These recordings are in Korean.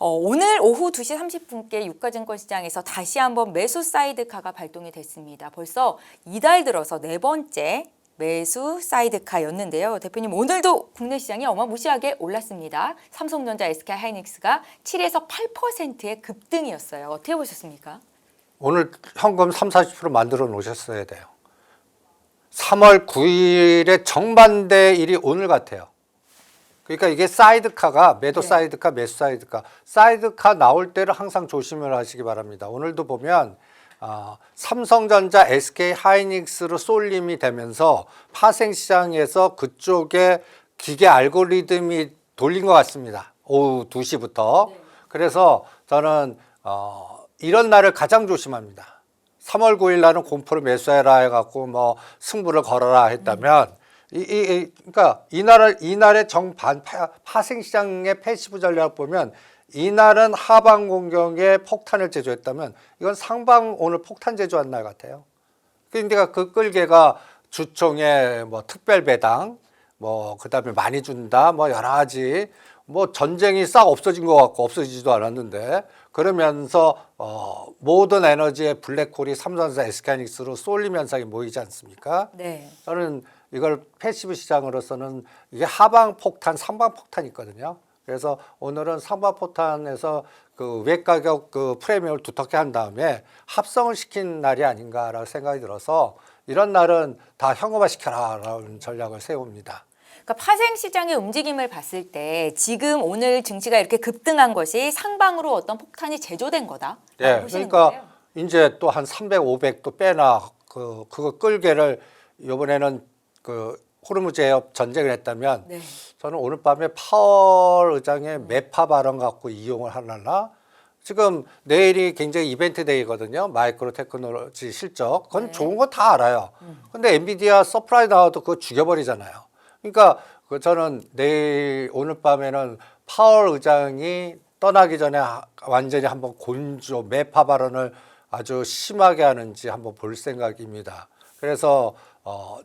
오늘 오후 2시 30분께 유가증권 시장에서 다시 한번 매수 사이드카가 발동이 됐습니다. 벌써 이달 들어서 네 번째 매수 사이드카였는데요. 대표님, 오늘도 국내 시장이 어마무시하게 올랐습니다. 삼성전자, SK하이닉스가 7에서 8%의 급등이었어요. 어떻게 보셨습니까? 오늘 현금 30-40% 만들어 놓으셨어야 돼요. 3월 9일의 정반대 일이 오늘 같아요. 그러니까 이게 사이드카가 매도 사이드카, 매수 사이드카. 사이드카 나올 때를 항상 조심을 하시기 바랍니다. 오늘도 보면 삼성전자, SK하이닉스로 쏠림이 되면서 파생시장에서 그쪽에 기계 알고리즘이 돌린 것 같습니다. 오후 2시부터. 그래서 저는 이런 날을 가장 조심합니다. 3월 9일 날은 공포를 매수해라 해갖고 뭐 승부를 걸어라 했다면 그러니까 이날의 정반 파생 시장의 패시브 전략 보면 이날은 하방 공격에 폭탄을 제조했다면 이건 상방 오늘 폭탄 제조한 날 같아요. 그러니까 그 끌개가 주총에 뭐 특별 배당 뭐 그다음에 많이 준다 뭐 여러 가지 뭐 전쟁이 싹 없어진 것 같고 없어지지도 않았는데 그러면서 모든 에너지의 블랙홀이 삼성전자, SK하이닉스로 쏠림 현상이 모이지 않습니까? 네. 저는 이걸 패시브 시장으로서는 이게 하방 폭탄, 상방 폭탄이 있거든요. 그래서 오늘은 상방 폭탄에서 그 외가격 그 프리미엄을 두텁게 한 다음에 합성을 시킨 날이 아닌가라고 생각이 들어서 이런 날은 다 현금화 시켜라라는 전략을 세웁니다. 그러니까 파생 시장의 움직임을 봤을 때 지금 오늘 증시가 이렇게 급등한 것이 상방으로 어떤 폭탄이 제조된 거다. 예, 그러니까 이제 또 한 300, 500도 빼나 그거 끌개를 이번에는 그 호르무즈 제협 전쟁을 했다면 저는 오늘 밤에 파월 의장의 매파 발언 갖고 이용을 하려나? 지금 내일이 굉장히 이벤트 데이거든요. 마이크로 테크놀로지 실적. 그건 좋은 거 다 알아요. 근데 엔비디아 서프라이 나와도 그거 죽여버리잖아요. 그러니까 저는 오늘 밤에는 파월 의장이 떠나기 전에 완전히 한번 곤조 매파 발언을 아주 심하게 하는지 한번 볼 생각입니다. 그래서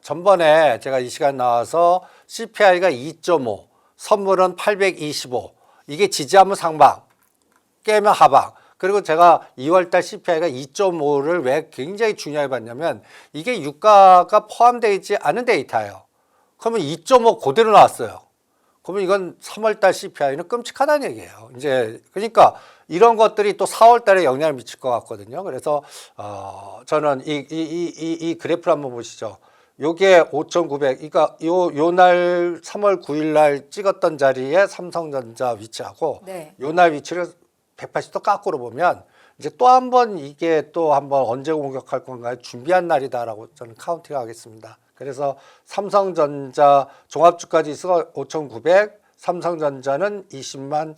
전번에 제가 이 시간 나와서 CPI가 2.5, 선물은 825, 이게 지지하면 상방, 깨면 하방. 그리고 제가 2월달 CPI가 2.5를 왜 굉장히 중요하게 봤냐면 이게 유가가 포함되어 있지 않은 데이터예요. 그러면 2.5 그대로 나왔어요. 그러면 이건 3월달 CPI는 끔찍하다는 얘기예요. 이제 그러니까 이런 것들이 또 4월달에 영향을 미칠 것 같거든요. 그래서 저는 이 그래프를 한번 보시죠. 요게 5,900. 그러니까 요 날 3월 9일 날 찍었던 자리에 삼성전자 위치하고 요 날 위치를 180도 거꾸로 보면 이제 또 한 번 이게 또 한번 언제 공격할 건가요? 준비한 날이다라고 저는 카운팅 하겠습니다. 그래서 삼성전자 종합주까지 있어 5,900, 삼성전자는 20만.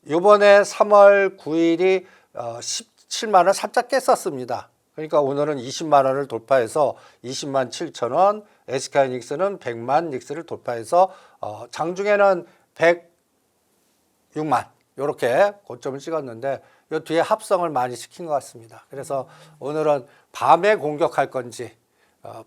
요번에 3월 9일이 17만 원 살짝 깼었습니다. 그러니까 오늘은 20만 원을 돌파해서 20만 7천 원, SK하이닉스는 100만 닉스를 돌파해서 장중에는 106만 이렇게 고점을 찍었는데 이 뒤에 합성을 많이 시킨 것 같습니다. 그래서 오늘은 밤에 공격할 건지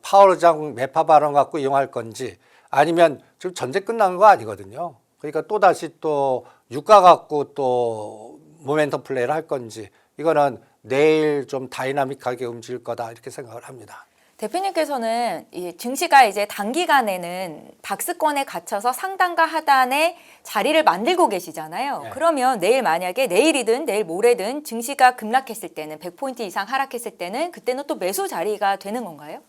파월 의장 매파 발언 갖고 이용할 건지 아니면 지금 전쟁 끝난 거 아니거든요. 그러니까 또 다시 또 유가 갖고 또 모멘텀 플레이를 할 건지 이거는 내일 좀 다이나믹하게 움직일 거다 이렇게 생각을 합니다. 대표님께서는 이 증시가 이제 단기간에는 박스권에 갇혀서 상단과 하단에 자리를 만들고 계시잖아요. 그러면 내일 만약에 내일이든 내일 모레든 증시가 급락했을 때는 100포인트 이상 하락했을 때는 그때는 또 매수 자리가 되는 건가요?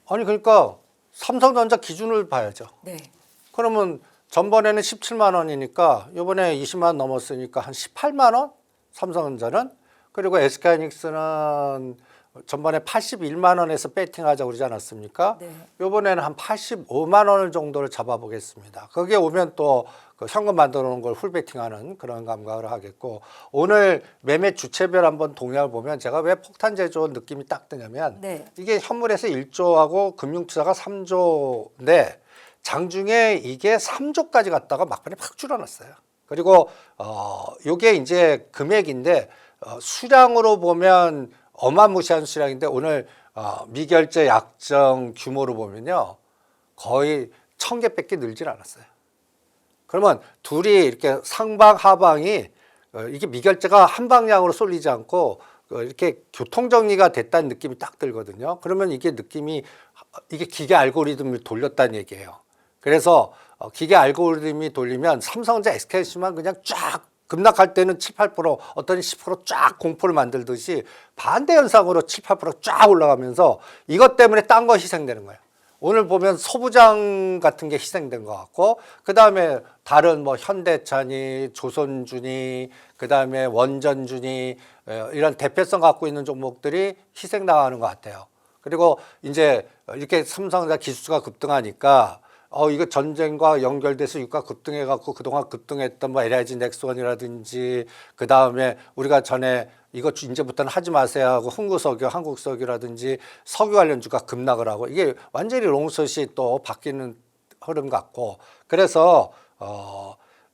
아니 그러니까 삼성전자 기준을 봐야죠. 그러면 전번에는 17만 원이니까 이번에 20만 원 넘었으니까 한 18만 원? 삼성전자는. 그리고 SK하이닉스는 전번에 81만 원에서 배팅하자고 그러지 않았습니까? 이번에는 한 85만 원 정도를 잡아보겠습니다. 거기에 오면 또 그 현금 만들어 놓은 걸 풀배팅하는 그런 감각을 하겠고 오늘 매매 주체별 한번 동향을 보면 제가 왜 폭탄 제조 느낌이 딱 드냐면 이게 현물에서 1조하고 금융투자가 3조인데 장중에 이게 3조까지 갔다가 막판에 팍 줄어났어요. 그리고 요게 이제 금액인데 수량으로 보면 어마무시한 수량인데 오늘 미결제 약정 규모로 보면요 거의 1,000개밖에 늘질 않았어요. 그러면 둘이 이렇게 상방 하방이 이게 미결제가 한 방향으로 쏠리지 않고 이렇게 교통 정리가 됐다는 느낌이 딱 들거든요. 그러면 이게 느낌이 이게 기계 알고리즘을 돌렸다는 얘기예요. 그래서 기계 알고리즘이 돌리면 삼성전자 SK하이닉스만 그냥 쫙 급락할 때는 7, 8%, 어떤 10%쫙 공포를 만들듯이 반대 현상으로 7, 8%쫙 올라가면서 이것 때문에 딴 거 희생되는 거예요. 오늘 보면 소부장 같은 게 희생된 것 같고, 그 다음에 다른 뭐 현대차니, 조선주니, 그 다음에 원전주니, 이런 대표성 갖고 있는 종목들이 희생당하는 것 같아요. 그리고 이제 이렇게 삼성전자 기술주가 급등하니까 이거 전쟁과 연결돼서 유가 급등해갖고 그동안 급등했던 뭐 LIG 넥스원이라든지 그 다음에 우리가 전에 이거 이제부터는 하지 마세요 하고 흥구석유, 한국석유라든지 석유 관련주가 급락을 하고 이게 완전히 롱숏이 또 바뀌는 흐름 같고 그래서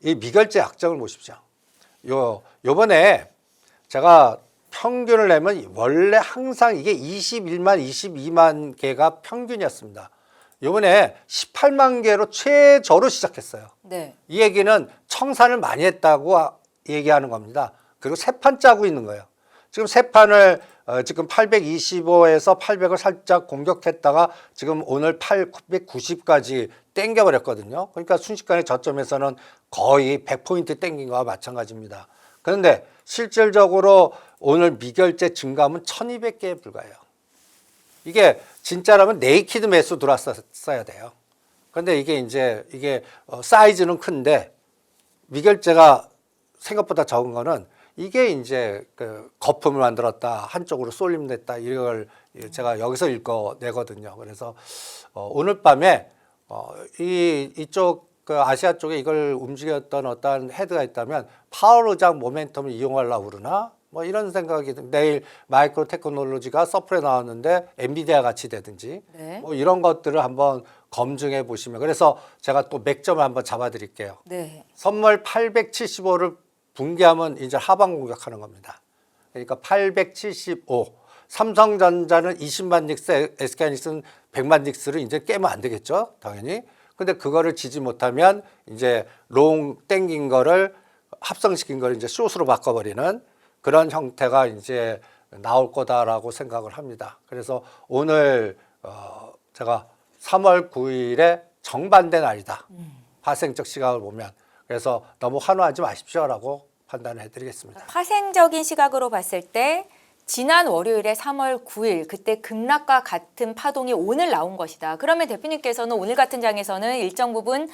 이 미결제 약정을 보십시오. 요번에 제가 평균을 내면 원래 항상 이게 21만, 22만 개가 평균이었습니다. 이번에 18만 개로 최저로 시작했어요. 네. 이 얘기는 청산을 많이 했다고 얘기하는 겁니다. 그리고 새 판 짜고 있는 거예요. 지금 새 판을 지금 825에서 800을 살짝 공격했다가 지금 오늘 890까지 땡겨버렸거든요. 그러니까 순식간에 저점에서는 거의 100포인트 땡긴 거와 마찬가지입니다. 그런데 실질적으로 오늘 미결제 증감은 1200개에 불과해요. 이게 진짜라면 네이키드 매수 들어왔어야 돼요. 그런데 이게 사이즈는 큰데 미결제가 생각보다 적은 거는 이게 이제 그 거품을 만들었다, 한쪽으로 쏠림됐다 이걸 제가 여기서 읽어내거든요. 그래서 오늘 밤에 이쪽 그 아시아 쪽에 이걸 움직였던 어떠한 헤드가 있다면 파월 의장 모멘텀을 이용하려고 그러나 뭐 이런 생각이 내일 마이크로 테크놀로지가 서플에 나왔는데 엔비디아 같이 되든지 네. 뭐 이런 것들을 한번 검증해 보시면 그래서 제가 또 맥점을 한번 잡아 드릴게요. 네. 선물 875를 붕괴하면 이제 하방 공격하는 겁니다. 그러니까 875 삼성전자는 20만 닉스, SK하이닉스는 100만 닉스를 이제 깨면 안 되겠죠, 당연히. 근데 그거를 지지 못하면 이제 롱 땡긴 거를 합성시킨 걸 이제 숏으로 바꿔버리는 그런 형태가 이제 나올 거다라고 생각을 합니다. 그래서 오늘 제가 3월 9일에 정반대 날이다. 파생적 시각을 보면 그래서 너무 환호하지 마십시오라고 판단을 해드리겠습니다. 파생적인 시각으로 봤을 때 지난 월요일에 3월 9일 그때 급락과 같은 파동이 오늘 나온 것이다. 그러면 대표님께서는 오늘 같은 장에서는 일정 부분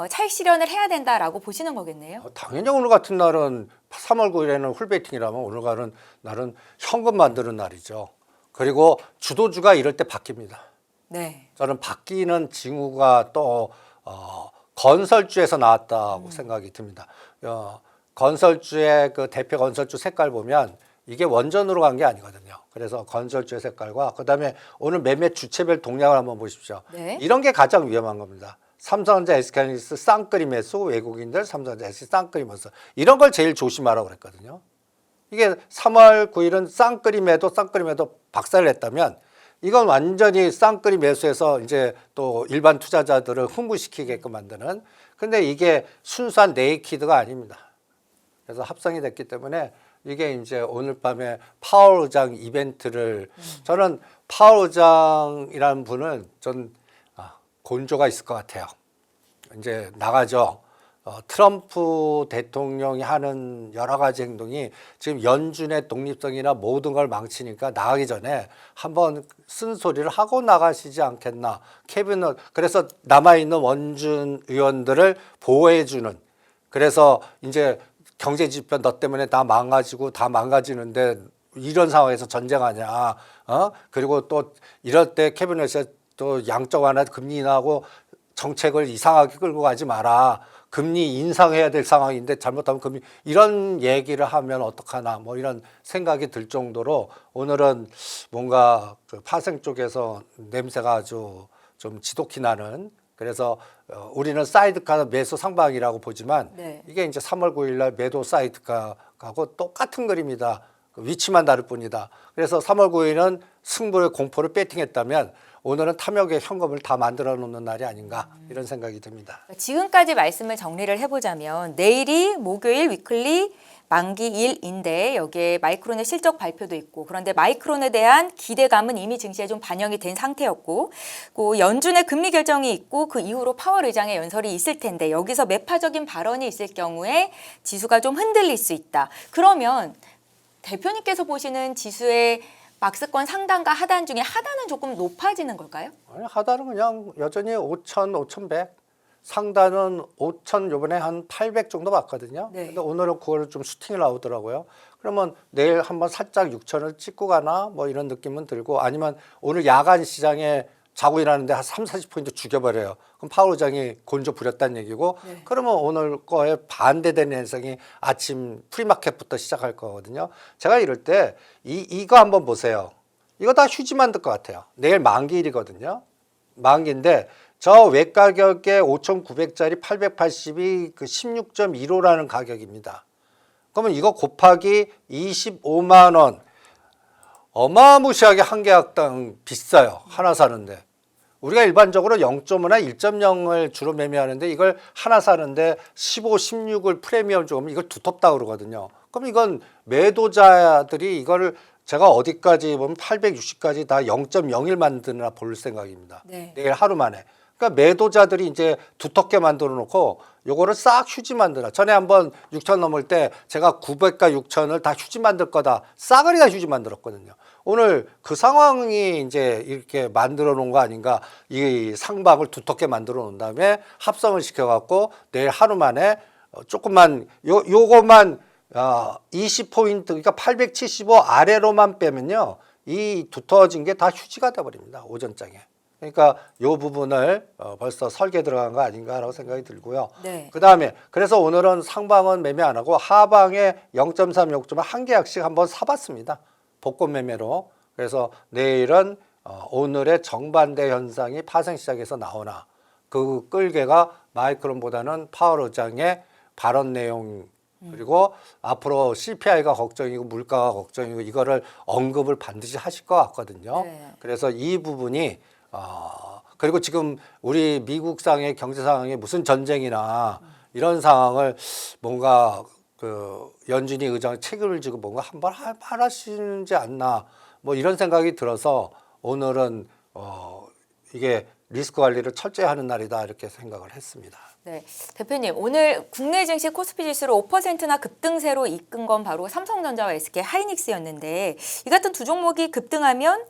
차익 실현을 해야 된다라고 보시는 거겠네요. 당연히 오늘 같은 날은 3월 9일에는 풀베이팅이라면 오늘 같은 날은 현금 만드는 날이죠. 그리고 주도주가 이럴 때 바뀝니다. 네. 저는 바뀌는 징후가 또 건설주에서 나왔다고 생각이 듭니다. 건설주의 그 대표 건설주 색깔 보면 이게 원전으로 간 게 아니거든요. 그래서 건설주의 색깔과 그다음에 오늘 매매 주체별 동향을 한번 보십시오. 네. 이런 게 가장 위험한 겁니다. 삼성전자, SK하이닉스 쌍끌이 매수, 외국인들 삼성전자, SK 쌍끌이 매수 이런 걸 제일 조심하라고 그랬거든요. 이게 3월 9일은 쌍끌이 매도 박살을 냈다면 이건 완전히 쌍끌이 매수해서 이제 또 일반 투자자들을 흥분시키게끔 만드는 근데 이게 순수한 네이키드가 아닙니다. 그래서 합성이 됐기 때문에 이게 이제 오늘 밤에 파월 의장 이벤트를 저는 파월 의장이라는 분은 전 곤조가 있을 것 같아요. 이제 나가죠. 트럼프 대통령이 하는 여러 가지 행동이 지금 연준의 독립성이나 모든 걸 망치니까 나가기 전에 한번 쓴소리를 하고 나가시지 않겠나. 그래서 남아있는 원준 의원들을 보호해주는 그래서 이제 경제 지표 너 때문에 다 망가지고 다 망가지는데 이런 상황에서 전쟁하냐. 그리고 또 이럴 때 캐비넷에 또 양적 완화 금리 인하하고 정책을 이상하게 끌고 가지 마라. 금리 인상해야 될 상황인데 잘못하면 금리 이런 얘기를 하면 어떡하나 뭐 이런 생각이 들 정도로 오늘은 뭔가 그 파생 쪽에서 냄새가 아주 좀 지독히 나는 그래서 우리는 사이드카 매수 상방이라고 보지만 네. 이게 이제 3월 9일 날 매도 사이드카하고 똑같은 그림이다. 위치만 다를 뿐이다. 그래서 3월 9일은 승부의 공포를 배팅했다면 오늘은 탐욕의 현금을 다 만들어 놓는 날이 아닌가 이런 생각이 듭니다. 지금까지 말씀을 정리를 해보자면 내일이 목요일 위클리 만기일인데 여기에 마이크론의 실적 발표도 있고 그런데 마이크론에 대한 기대감은 이미 증시에 좀 반영이 된 상태였고 그 연준의 금리 결정이 있고 그 이후로 파월 의장의 연설이 있을 텐데 여기서 매파적인 발언이 있을 경우에 지수가 좀 흔들릴 수 있다. 그러면 대표님께서 보시는 지수의 박스권 상단과 하단 중에 하단은 조금 높아지는 걸까요? 아니, 하단은 그냥 여전히 5,000, 5,100. 상단은 5,000 요번에 한 800 정도 봤거든요. 네. 근데 오늘은 그거를 좀 슈팅이 나오더라고요. 그러면 내일 한번 살짝 6,000을 찍고 가나 뭐 이런 느낌은 들고 아니면 오늘 야간 시장에 자고 일하는데 한 3, 40포인트 죽여버려요. 그럼 파월 의장이 곤조 부렸다는 얘기고 네. 그러면 오늘 거에 반대되는 현상이 아침 프리마켓부터 시작할 거거든요. 제가 이럴 때 이거 한번 보세요. 이거 다 휴지 만들 것 같아요. 내일 만기일이거든요. 만기인데 저 외가격에 5,900짜리 880이 그 16.15라는 가격입니다. 그러면 이거 곱하기 25만 원. 어마무시하게 한 계약당 비싸요. 하나 사는데. 우리가 일반적으로 0.5나 1.0을 주로 매매하는데 이걸 하나 사는데 15, 16을 프리미엄 주면 이걸 두텁다고 그러거든요. 그럼 이건 매도자들이 이거를 제가 어디까지 보면 860까지 다 0.01 만드나 볼 생각입니다. 네. 내일 하루 만에. 그러니까 매도자들이 이제 두텁게 만들어 놓고 요거를 싹 휴지 만들어. 전에 한번 6,000 넘을 때 제가 900과 6,000을 다 휴지 만들 거다. 싸그리 다 휴지 만들었거든요. 오늘 그 상황이 이제 이렇게 만들어 놓은 거 아닌가. 이 상방을 두텁게 만들어 놓은 다음에 합성을 시켜갖고 내일 하루 만에 조금만 요것만 20포인트 그러니까 875 아래로만 빼면요. 이 두터워진 게 다 휴지가 돼버립니다. 오전장에. 그러니까 요 부분을 벌써 설계 들어간 거 아닌가라고 생각이 들고요. 네. 그다음에 그래서 오늘은 상방은 매매 안 하고 하방에 0.3, 0.1 한 계약씩 한번 사봤습니다. 복권 매매로. 그래서 내일은 오늘의 정반대 현상이 파생 시장에서 나오나 그 끌개가 마이크론보다는 파월 의장의 발언 내용 그리고 앞으로 CPI가 걱정이고 물가가 걱정이고 이거를 언급을 반드시 하실 것 같거든요. 네. 그래서 이 부분이 그리고 지금 우리 미국 상의 경제 상황에 무슨 전쟁이나 이런 상황을 뭔가 그 연준이 의장이 책임을 지고 뭔가 한번 하시지 않나 뭐 이런 생각이 들어서 오늘은 이게 리스크 관리를 철저히 하는 날이다 이렇게 생각을 했습니다. 네, 대표님 오늘 국내 증시 코스피 지수를 5%나 급등세로 이끈 건 바로 삼성전자와 SK 하이닉스였는데 이 같은 두 종목이 급등하면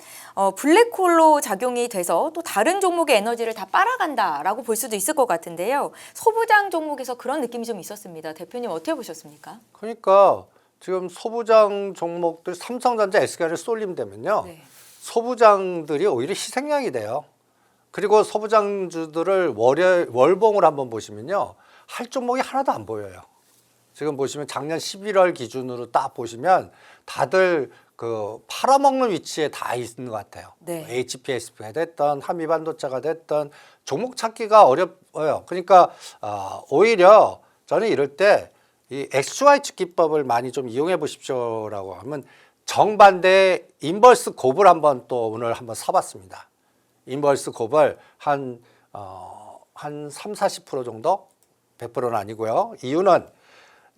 블랙홀로 작용이 돼서 또 다른 종목의 에너지를 다 빨아간다라고 볼 수도 있을 것 같은데요. 소부장 종목에서 그런 느낌이 좀 있었습니다. 대표님 어떻게 보셨습니까? 그러니까 지금 소부장 종목들 삼성전자 SK를 쏠림되면요. 네. 소부장들이 오히려 희생양이 돼요. 그리고 소부장주들을 월봉을 한번 보시면요. 할 종목이 하나도 안 보여요. 지금 보시면 작년 11월 기준으로 딱 보시면 다들 그 팔아먹는 위치에 다 있는 것 같아요. 네. HPSP가 됐던 한미반도체가 됐던 종목 찾기가 어려워요. 그러니까 오히려 저는 이럴 때 이 XY축 기법을 많이 좀 이용해 보십시오라고 하면 정반대 인버스 곱을 한번 또 오늘 한번 사봤습니다. 인버스 곱을 한 3, 40% 정도? 100%는 아니고요. 이유는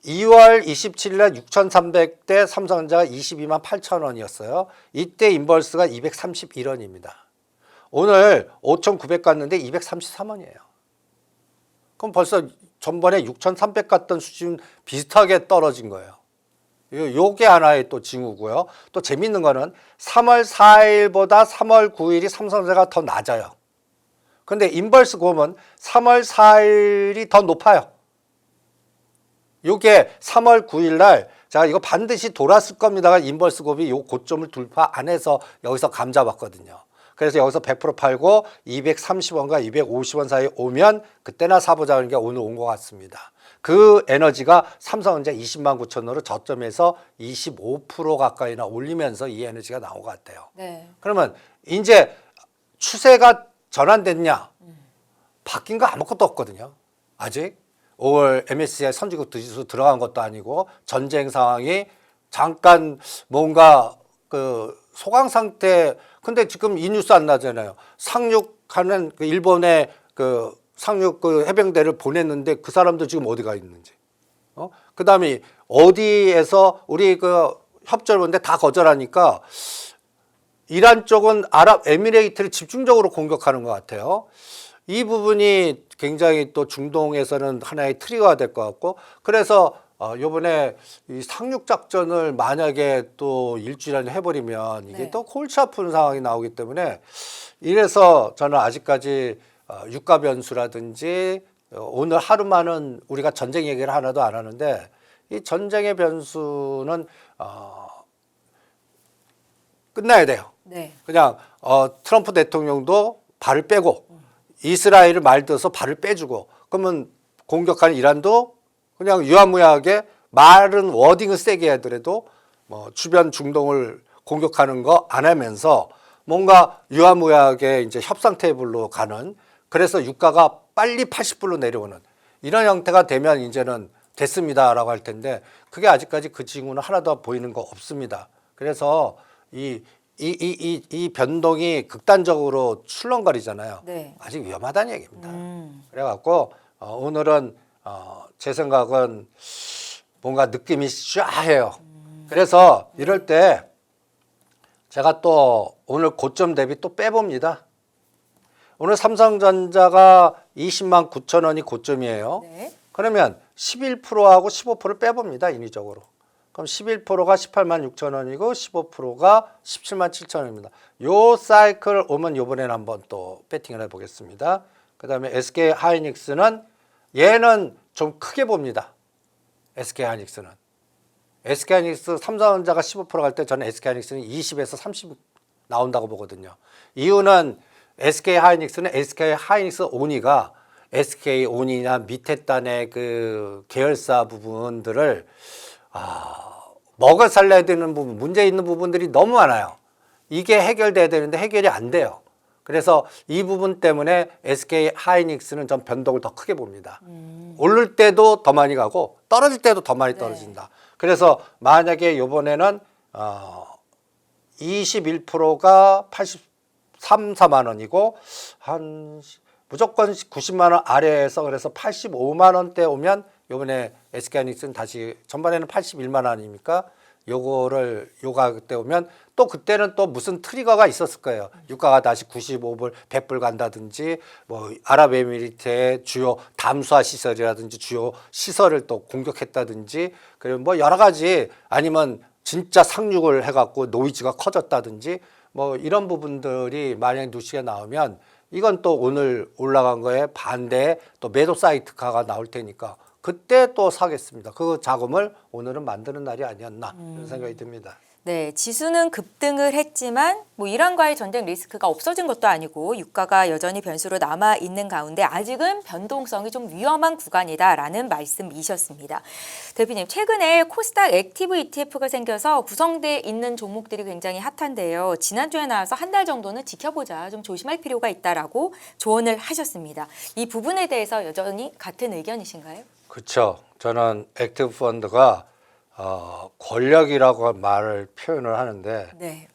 2월 27일 날 6,300대 삼성전자가 22만 8천 원이었어요. 이때 인버스가 231원입니다. 오늘 5,900 갔는데 233원이에요. 그럼 벌써 전번에 6,300 갔던 수준 비슷하게 떨어진 거예요. 요게 하나의 또 징후고요. 또 재밌는 거는 3월 4일보다 3월 9일이 삼성전자가 더 낮아요. 근데 인버스 곱은 3월 4일이 더 높아요. 요게 3월 9일 날 자 이거 반드시 돌았을 겁니다가 인버스 곱이 요 고점을 돌파 안 해서 여기서 감 잡았거든요. 그래서 여기서 100% 팔고 230원과 250원 사이 오면 그때나 사보자는 게 오늘 온 것 같습니다. 그 에너지가 삼성전자 20만 9천원으로 저점에서 25% 가까이나 올리면서 이 에너지가 나온 것 같아요. 네. 그러면 이제 추세가 전환됐냐? 바뀐 거 아무것도 없거든요. 아직 5월 MSCI 선진국 지수 들어간 것도 아니고 전쟁 상황이 잠깐 뭔가 그 소강 상태. 근데 지금 이 뉴스 안 나잖아요. 상륙하는 그 일본의 그 상륙 그 해병대를 보냈는데 그 사람도 지금 어디가 있는지. 그다음에 어디에서 우리 그 협조를 보는데 다 거절하니까 이란 쪽은 아랍에미레이트를 집중적으로 공격하는 것 같아요. 이 부분이 굉장히 또 중동에서는 하나의 트리거가 될 것 같고, 그래서 요번에 이 상륙 작전을 만약에 또 일주일 안에 해버리면 이게 네. 또 골치 아픈 상황이 나오기 때문에, 이래서 저는 아직까지 유가 변수라든지 오늘 하루만은 우리가 전쟁 얘기를 하나도 안 하는데, 이 전쟁의 변수는 끝나야 돼요. 네. 그냥 트럼프 대통령도 발을 빼고 이스라엘을 말들어서 발을 빼주고, 그러면 공격하는 이란도 그냥 유야무야하게 말은 워딩을 세게 하더라도 뭐 주변 중동을 공격하는 거 안 하면서 뭔가 유야무야하게 이제 협상 테이블로 가는, 그래서 유가가 빨리 80불로 내려오는 이런 형태가 되면 이제는 됐습니다라고 할 텐데, 그게 아직까지 그 징후는 하나도 보이는 거 없습니다. 그래서 이 변동이 극단적으로 출렁거리잖아요. 네. 아직 위험하다는 얘기입니다. 그래갖고 오늘은 제 생각은 뭔가 느낌이 쫙해요. 그래서 이럴 때 제가 또 오늘 고점 대비 또 빼봅니다. 오늘 삼성전자가 20만 9천 원이 고점이에요. 네. 그러면 11%하고 15%를 빼봅니다. 인위적으로. 그럼 11%가 18만 6천 원이고 15%가 17만 7천 원입니다. 요 사이클 오면 요번에는 한번 또 배팅을 해보겠습니다. 그 다음에 SK 하이닉스는 얘는 좀 크게 봅니다. SK 하이닉스는. SK 하이닉스 삼성전자가 15% 갈 때 저는 SK 하이닉스는 20에서 30 나온다고 보거든요. 이유는 SK 하이닉스는 SK 하이닉스 오니가 SK 온이나 밑에 단의 그 계열사 부분들을 먹어 살려야 되는 부분, 문제 있는 부분들이 너무 많아요. 이게 해결돼야 되는데 해결이 안 돼요. 그래서 이 부분 때문에 SK 하이닉스는 전 변동을 더 크게 봅니다. 오를 때도 더 많이 가고 떨어질 때도 더 많이 떨어진다. 그래서 만약에 이번에는 21%가 83, 4만 원이고 한 무조건 90만 원 아래에서, 그래서 85만 원대 오면 요번에 SK하이닉스는 다시, 전반에는 81만 원이니까 요거를 요 가격대 오면 또 그때는 또 무슨 트리거가 있었을 거예요. 유가가 다시 95불, 100불 간다든지, 뭐 아랍에미리트의 주요 담수화 시설이라든지 주요 시설을 또 공격했다든지, 그리고 뭐 여러 가지, 아니면 진짜 상륙을 해갖고 노이즈가 커졌다든지, 뭐 이런 부분들이 만약에 뉴스가 나오면 이건 또 오늘 올라간 거에 반대에 또 매도 사이트가가 나올 테니까 그때 또 사겠습니다. 그 자금을 오늘은 만드는 날이 아니었나 이런 생각이 듭니다. 네, 지수는 급등을 했지만 뭐 이란과의 전쟁 리스크가 없어진 것도 아니고 유가가 여전히 변수로 남아 있는 가운데 아직은 변동성이 좀 위험한 구간이다라는 말씀이셨습니다. 대표님, 최근에 코스닥 액티브 ETF가 생겨서 구성돼 있는 종목들이 굉장히 핫한데요. 지난주에 나와서 한 달 정도는 지켜보자, 좀 조심할 필요가 있다라고 조언을 하셨습니다. 이 부분에 대해서 여전히 같은 의견이신가요? 그렇죠. 저는 액티브 펀드가 권력이라고 말을 표현을 하는데, 네.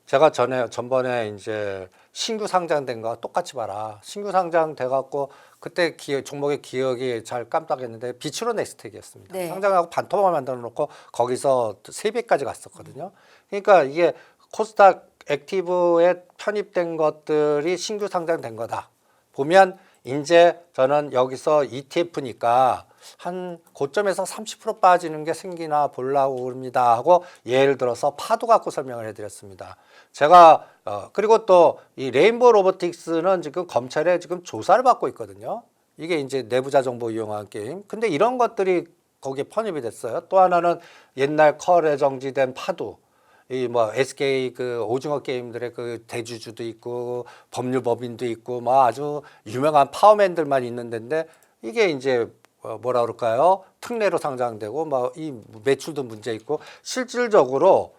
제가 전번에 이제 신규 상장된 거 똑같이 봐라. 신규 상장돼 갖고 그때 종목의 기억이 잘 깜빡했는데 비추로 넥스텍이었습니다. 네. 상장하고 반토막을 만들어 놓고 거기서 3배까지 갔었거든요. 그러니까 이게 코스닥 액티브에 편입된 것들이 신규 상장된 거다 보면, 이제 저는 여기서 ETF니까 한 고점에서 30% 빠지는 게 생기나 보려고 합니다 하고 예를 들어서 파도 갖고 설명을 해드렸습니다. 제가 그리고 또 이 레인보우 로보틱스는 지금 검찰에 지금 조사를 받고 있거든요. 이게 이제 내부자 정보 이용한 게임. 근데 이런 것들이 거기에 편입이 됐어요. 또 하나는 옛날 컬에 정지된 파도. 이 뭐 SK 그 오징어 게임들의 그 대주주도 있고 법률법인도 있고 뭐 아주 유명한 파워맨들만 있는 데인데, 이게 이제 뭐라 그럴까요? 특례로 상장되고 뭐 이 매출도 문제 있고, 실질적으로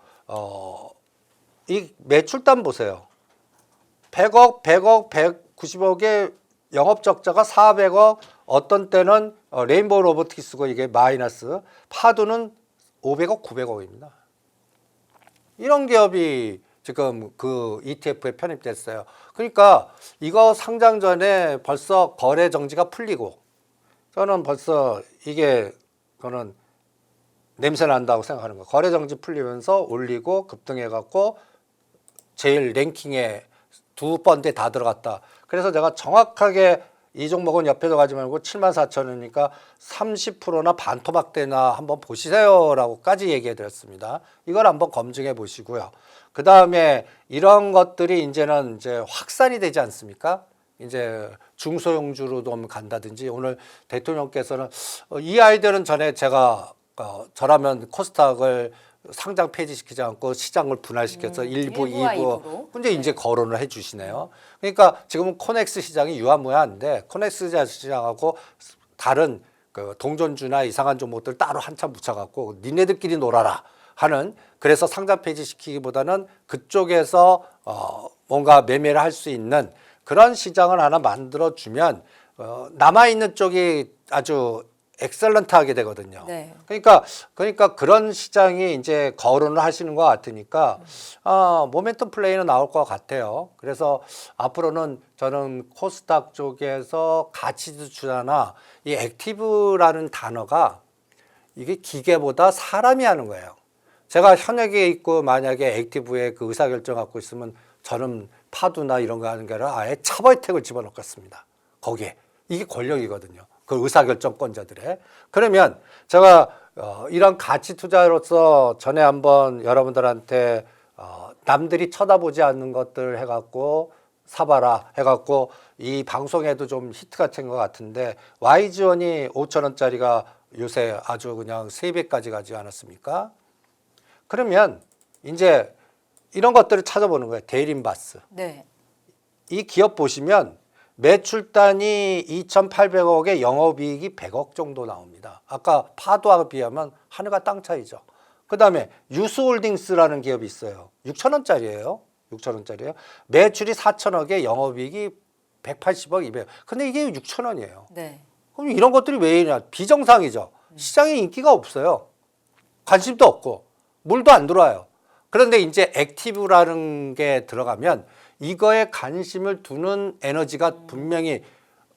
이 매출단 보세요. 100억, 100억, 190억의 영업 적자가 400억, 어떤 때는 레인보우 로보틱스고 이게 마이너스, 파도는 500억, 900억입니다. 이런 기업이 지금 그 ETF에 편입됐어요. 그러니까 이거 상장 전에 벌써 거래 정지가 풀리고 저는 벌써 이게 저는 냄새 난다고 생각하는 거예요. 거래 정지 풀리면서 올리고 급등해 갖고 제일 랭킹에 두 번째 다 들어갔다. 그래서 제가 정확하게 이 종목은 옆에서 가지 말고 74,000원이니까 30%나 반토막대나 한번 보시세요라고까지 얘기해 드렸습니다. 이걸 한번 검증해 보시고요. 그 다음에 이런 것들이 이제는 이제 확산이 되지 않습니까? 이제 중소형주로도 간다든지 오늘 대통령께서는 이 아이들은 전에 제가 저라면 코스닥을 상장 폐지시키지 않고 시장을 분할시켜서 1부, 2부 근데 이제 거론을 해 주시네요. 그러니까 지금은 코넥스 시장이 유한무한데 코넥스 시장하고 다른 그 동전주나 이상한 종목들 따로 한참 붙여갖고 니네들끼리 놀아라 하는 그래서 상장 폐지시키기보다는 그쪽에서 뭔가 매매를 할 수 있는 그런 시장을 하나 만들어주면 남아있는 쪽이 아주 엑셀런트하게 되거든요. 네. 그러니까 그런 시장이 이제 거론을 하시는 것 같으니까 모멘텀 플레이는 나올 것 같아요. 그래서 앞으로는 저는 코스닥 쪽에서 가치주투자나 이 액티브라는 단어가 이게 기계보다 사람이 하는 거예요. 제가 현역에 있고 만약에 액티브에 그 의사결정 갖고 있으면 저는 파도나 이런 거 하는 게 아니라 아예 차버택을 집어넣겠습니다. 거기에 이게 권력이거든요. 그 의사결정권자들의. 그러면 제가 이런 가치 투자로서 전에 한번 여러분들한테 남들이 쳐다보지 않는 것들 해갖고 사봐라 해갖고 이 방송에도 좀 히트가 된 것 같은데 YG원이 5,000원짜리가 요새 아주 그냥 3배까지 가지 않았습니까? 그러면 이제 이런 것들을 찾아보는 거예요. 대림바스. 네. 이 기업 보시면 매출 단위 2,800억에 영업이익이 100억 정도 나옵니다. 아까 파도와 비하면 하늘과 땅 차이죠. 그 다음에 유스홀딩스라는 기업이 있어요. 6,000원짜리예요. 6,000원짜리예요. 매출이 4,000억에 영업이익이 180억, 200억. 근데 이게 6,000원이에요. 네. 그럼 이런 것들이 왜 이러냐? 비정상이죠. 시장에 인기가 없어요. 관심도 없고 물도 안 들어와요. 그런데 이제 액티브라는 게 들어가면 이거에 관심을 두는 에너지가 분명히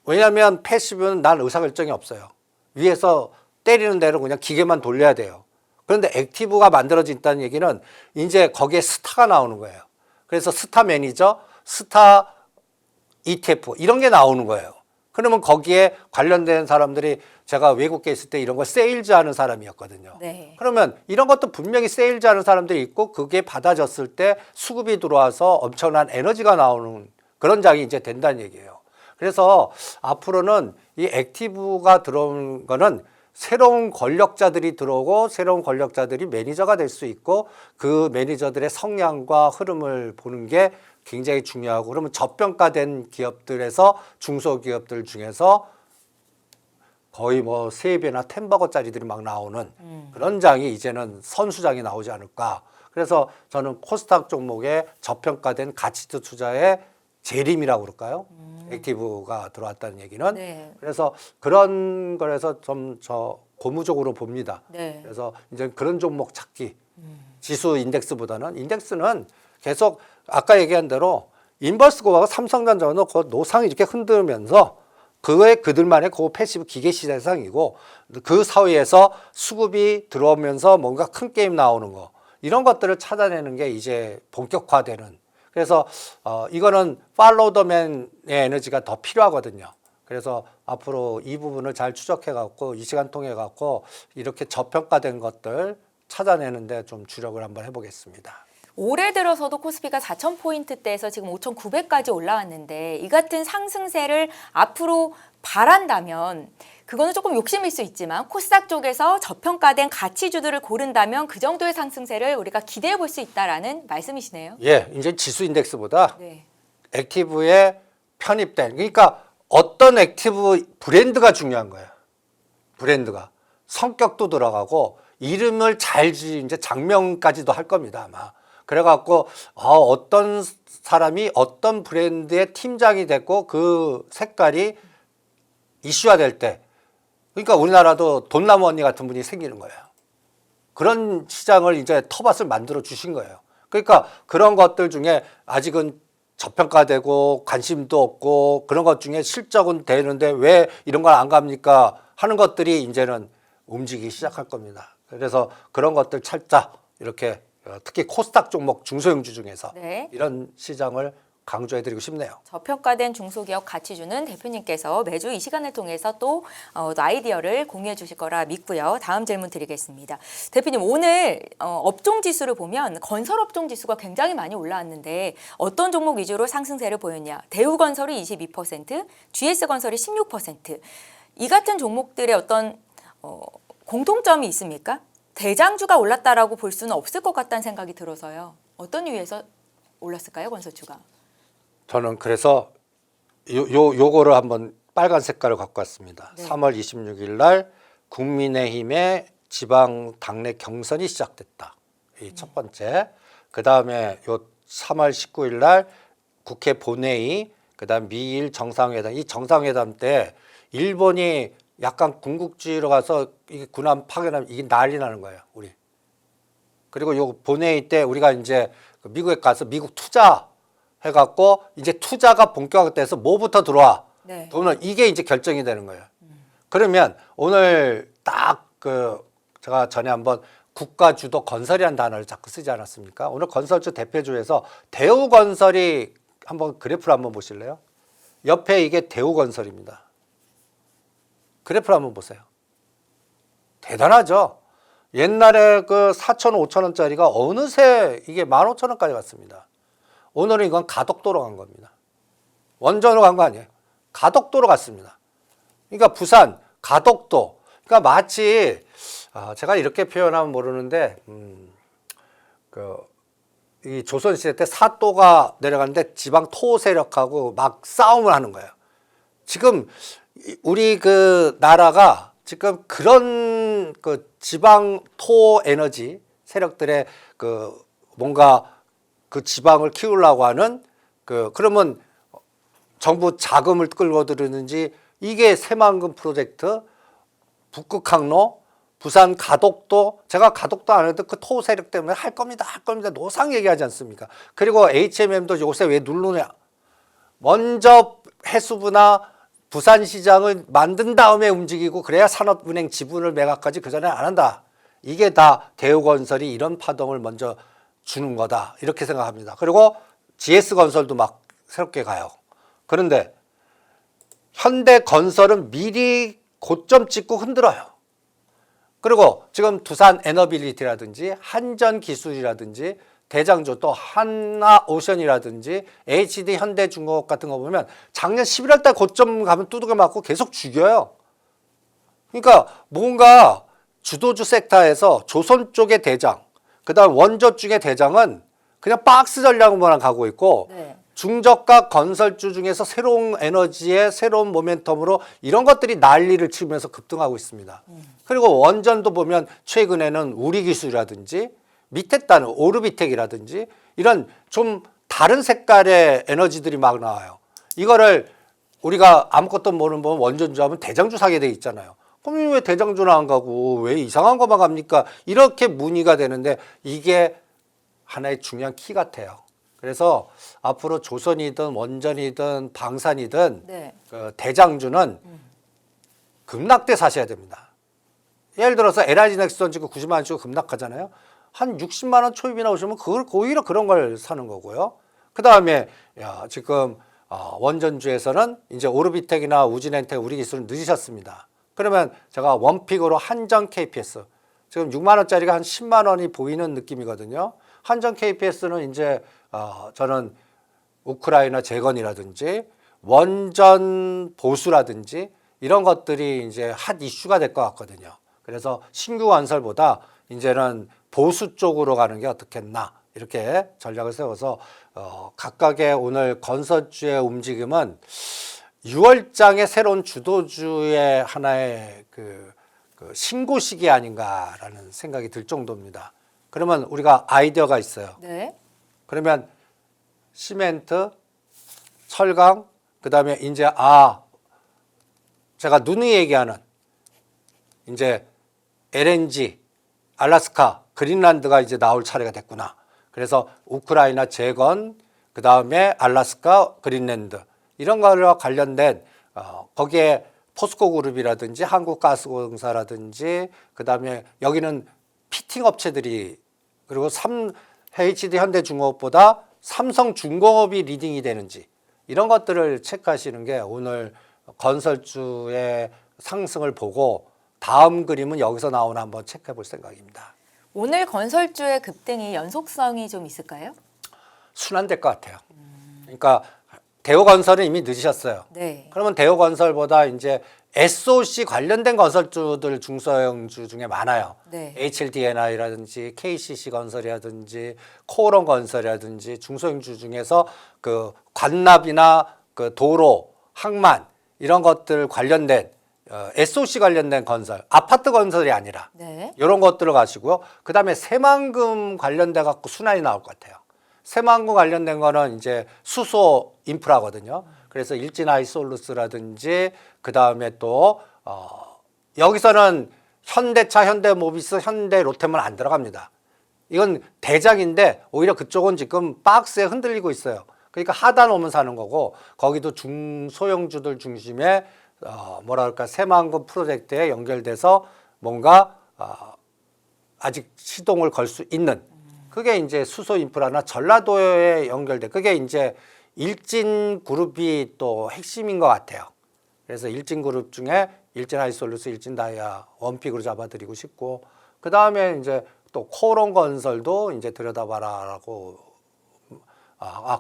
왜냐하면 패시브는 난 의사결정이 없어요. 위에서 때리는 대로 그냥 기계만 돌려야 돼요. 그런데 액티브가 만들어진다는 얘기는 이제 거기에 스타가 나오는 거예요. 그래서 스타 매니저, 스타 ETF 이런 게 나오는 거예요. 그러면 거기에 관련된 사람들이 제가 외국에 있을 때 이런 거 세일즈 하는 사람이었거든요. 네. 그러면 이런 것도 분명히 세일즈 하는 사람들이 있고 그게 받아졌을 때 수급이 들어와서 엄청난 에너지가 나오는 그런 장이 이제 된다는 얘기예요. 그래서 앞으로는 이 액티브가 들어오는 거는 새로운 권력자들이 들어오고 새로운 권력자들이 매니저가 될 수 있고 그 매니저들의 성향과 흐름을 보는 게 굉장히 중요하고 그러면 저평가된 기업들에서 중소기업들 중에서 거의 뭐 3배나 10버거짜리들이 막 나오는 그런 장이 이제는 선수장이 나오지 않을까. 그래서 저는 코스닥 종목에 저평가된 가치투 투자의 재림이라고 그럴까요? 액티브가 들어왔다는 얘기는. 네. 그래서 그런 거에서 좀 저 고무적으로 봅니다. 네. 그래서 이제 그런 종목 찾기. 지수 인덱스보다는 인덱스는 계속 아까 얘기한 대로 인버스고하고 삼성전자는 그 노상이 이렇게 흔들면서 그거에 그들만의 그 패시브 기계 시대상이고 그 사이에서 수급이 들어오면서 뭔가 큰 게임 나오는 거 이런 것들을 찾아내는 게 이제 본격화되는 그래서 이거는 팔로우 더 맨의 에너지가 더 필요하거든요. 그래서 앞으로 이 부분을 잘 추적해 갖고 이 시간 통해 갖고 이렇게 저평가된 것들 찾아내는데 좀 주력을 한번 해보겠습니다. 올해 들어서도 코스피가 4,000포인트대에서 지금 5,900까지 올라왔는데 이 같은 상승세를 앞으로 바란다면 그거는 조금 욕심일 수 있지만 코스닥 쪽에서 저평가된 가치주들을 고른다면 그 정도의 상승세를 우리가 기대해 볼 수 있다라는 말씀이시네요. 예, 이제 지수 인덱스보다 네. 액티브에 편입된 그러니까 어떤 액티브 브랜드가 중요한 거예요. 브랜드가 성격도 들어가고 이름을 잘 이제 장명까지도 할 겁니다 아마. 그래갖고 어떤 사람이 어떤 브랜드의 팀장이 됐고 그 색깔이 이슈화 될 때 그러니까 우리나라도 돈나무 언니 같은 분이 생기는 거예요. 그런 시장을 이제 터밭을 만들어 주신 거예요. 그러니까 그런 것들 중에 아직은 저평가되고 관심도 없고 그런 것 중에 실적은 되는데 왜 이런 걸 안 갑니까 하는 것들이 이제는 움직이기 시작할 겁니다. 그래서 그런 것들 찾자 이렇게 특히 코스닥 종목 중소형주 중에서 네. 이런 시장을 강조해드리고 싶네요. 저평가된 중소기업 가치 주는 대표님께서 매주 이 시간을 통해서 또 아이디어를 공유해 주실 거라 믿고요. 다음 질문 드리겠습니다. 대표님 오늘 업종 지수를 보면 건설업종 지수가 굉장히 많이 올라왔는데 어떤 종목 위주로 상승세를 보였냐. 대우건설이 22%, GS건설이 16%. 이 같은 종목들의 어떤 공통점이 있습니까? 대장주가 올랐다라고 볼 수는 없을 것 같다는 생각이 들어서요. 어떤 이유에서 올랐을까요, 건설주가? 저는 그래서 요거를 한번 빨간 색깔을 갖고 왔습니다. 네. 3월 26일 날 국민의힘의 지방 당내 경선이 시작됐다. 이 첫 번째. 그다음에 요 3월 19일 날 국회 본회의, 그다음 미일 정상회담. 이 정상회담 때 일본이 약간 군국주의로 가서 이게 군함 파견하면 이게 난리 나는 거예요, 우리. 그리고 요 본회의 때 우리가 이제 미국에 가서 미국 투자 해갖고 이제 투자가 본격화돼서 뭐부터 들어와? 네. 돈을 이게 이제 결정이 되는 거예요. 그러면 오늘 딱 제가 전에 한번 국가주도 건설이라는 단어를 자꾸 쓰지 않았습니까? 오늘 건설주 대표주에서 대우건설이 한번 그래프를 한번 보실래요? 옆에 이게 대우건설입니다. 그래프를 한번 보세요. 대단하죠? 옛날에 그 4,000원, 5,000원짜리가 어느새 이게 15,000원까지 갔습니다. 오늘은 이건 가덕도로 간 겁니다. 원전으로 간 거 아니에요. 가덕도로 갔습니다. 그러니까 부산, 가덕도. 그러니까 마치 제가 이렇게 표현하면 모르는데 이 조선시대 때 사또가 내려갔는데 지방 토 세력하고 막 싸움을 하는 거예요. 지금 우리 그 나라가 지금 그런 그 지방 토 에너지 세력들의 그 뭔가 그 지방을 키우려고 하는 그러면 정부 자금을 끌고 들이는지 이게 새만금 프로젝트, 북극항로, 부산 가덕도, 제가 가덕도 안 해도 그 토 세력 때문에 할 겁니다 노상 얘기하지 않습니까? 그리고 HMM도 요새 왜 누르냐? 먼저 해수부나 부산시장을 만든 다음에 움직이고 그래야 산업은행 지분을 매각까지 그 전에 안 한다. 이게 다 대우건설이 이런 파동을 먼저 주는 거다 이렇게 생각합니다. 그리고 GS건설도 막 새롭게 가요. 그런데 현대건설은 미리 고점 찍고 흔들어요. 그리고 지금 두산 에너빌리티라든지 한전기술이라든지 대장주 또 한화오션이라든지 HD 현대중공업 같은 거 보면 작년 11월 달 고점 가면 두들겨 맞고 계속 죽여요. 그러니까 뭔가 주도주 섹터에서 조선 쪽의 대장, 그다음 원조 쪽의 대장은 그냥 박스 전략으로만 가고 있고 네. 중저가 건설주 중에서 새로운 에너지의 새로운 모멘텀으로 이런 것들이 난리를 치면서 급등하고 있습니다. 그리고 원전도 보면 최근에는 우리기술이라든지 밑에 따는 오르비텍이라든지 이런 좀 다른 색깔의 에너지들이 막 나와요. 이거를 우리가 아무것도 모르는 보면 원전주 하면 대장주 사게 돼 있잖아요. 그럼 왜 대장주는 안 가고 왜 이상한 것만 갑니까? 이렇게 문의가 되는데 이게 하나의 중요한 키 같아요. 그래서 앞으로 조선이든 원전이든 방산이든 네. 대장주는 급락돼 사셔야 됩니다. 예를 들어서 LIG 넥스원 지금 90만 원 주고 급락하잖아요. 한 60만 원 초입이 나오시면 그걸 오히려 그런 걸 사는 거고요. 그 다음에 지금 원전주에서는 이제 오르비텍이나 우진엔텍 우리 기술은 늦으셨습니다. 그러면 제가 원픽으로 한전 KPS 지금 6만 원짜리가 한 10만 원이 보이는 느낌이거든요. 한전 KPS는 이제 저는 우크라이나 재건이라든지 원전 보수라든지 이런 것들이 이제 핫 이슈가 될 것 같거든요. 그래서 신규 건설보다 이제는 보수 쪽으로 가는 게 어떻겠나 이렇게 전략을 세워서 각각의 오늘 건설주의 움직임은 6월장의 새로운 주도주의 하나의 그 신고식이 아닌가라는 생각이 들 정도입니다. 그러면 우리가 아이디어가 있어요. 네. 그러면 시멘트, 철강, 그다음에 이제 제가 누누이 얘기하는 이제 LNG, 알래스카, 그린란드가 이제 나올 차례가 됐구나. 그래서 우크라이나 재건, 그 다음에 알래스카, 그린랜드 이런 거와 관련된 거기에 포스코 그룹이라든지 한국가스공사라든지 그 다음에 여기는 피팅 업체들이 그리고 HD 현대중공업보다 삼성중공업이 리딩이 되는지 이런 것들을 체크하시는 게 오늘 건설주의 상승을 보고 다음 그림은 여기서 나오나 한번 체크해 볼 생각입니다. 오늘 건설주의 급등이 연속성이 좀 있을까요? 순환될 것 같아요. 그러니까 대우건설은 이미 늦으셨어요. 네. 그러면 대우건설보다 이제 SOC 관련된 건설주들 중소형주 중에 많아요. 네. HLDNI라든지 KCC 건설이라든지 코오롱 건설이라든지 중소형주 중에서 그 관납이나 그 도로, 항만 이런 것들 관련된 SOC 관련된 건설, 아파트 건설이 아니라 네. 이런 것들을 가시고요. 그 다음에 새만금 관련돼 갖고 순환이 나올 것 같아요. 새만금 관련된 거는 이제 수소 인프라거든요. 그래서 일진아이솔루스라든지 그 다음에 또 여기서는 현대차, 현대모비스, 현대로템은 안 들어갑니다. 이건 대작인데 오히려 그쪽은 지금 박스에 흔들리고 있어요. 그러니까 하단 오면 사는 거고 거기도 중소형주들 중심의 뭐랄까 새만금 프로젝트에 연결돼서 뭔가 아직 시동을 걸 수 있는 그게 이제 수소 인프라나 전라도에 연결돼 그게 이제 일진그룹이 또 핵심인 것 같아요. 그래서 일진그룹 중에 일진아이솔루스, 일진다이아 원픽으로 잡아드리고 싶고 그 다음에 이제 또 코오롱 건설도 이제 들여다봐라라고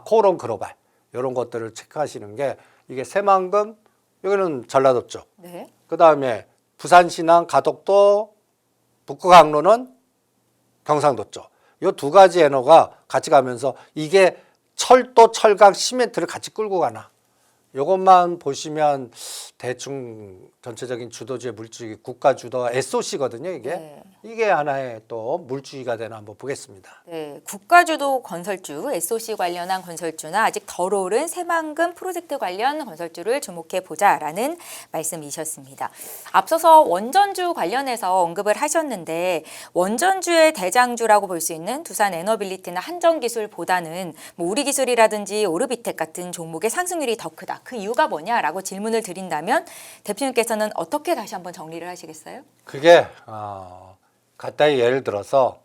코오롱 글로벌 이런 것들을 체크하시는 게 이게 새만금 여기는 전라도 쪽. 네. 그 다음에 부산신항 가덕도 북구강로는 경상도 쪽. 이 두 가지 엔어가 같이 가면서 이게 철도, 철강, 시멘트를 같이 끌고 가나. 이것만 보시면 대충 전체적인 주도주의 물주기 국가 주도 SOC거든요. 이게 네. 이게 하나의 또 물주기가 되나 한번 보겠습니다. 네, 국가주도 건설주, SOC 관련한 건설주나 아직 덜 오른 새만금 프로젝트 관련 건설주를 주목해 보자라는 말씀이셨습니다. 앞서서 원전주 관련해서 언급을 하셨는데 원전주의 대장주라고 볼 수 있는 두산 에너빌리티나 한전기술보다는 뭐 우리기술이라든지 오르비텍 같은 종목의 상승률이 더 크다. 그 이유가 뭐냐라고 질문을 드린다면 대표님께서는 어떻게 다시 한번 정리를 하시겠어요? 그게 간단히 예를 들어서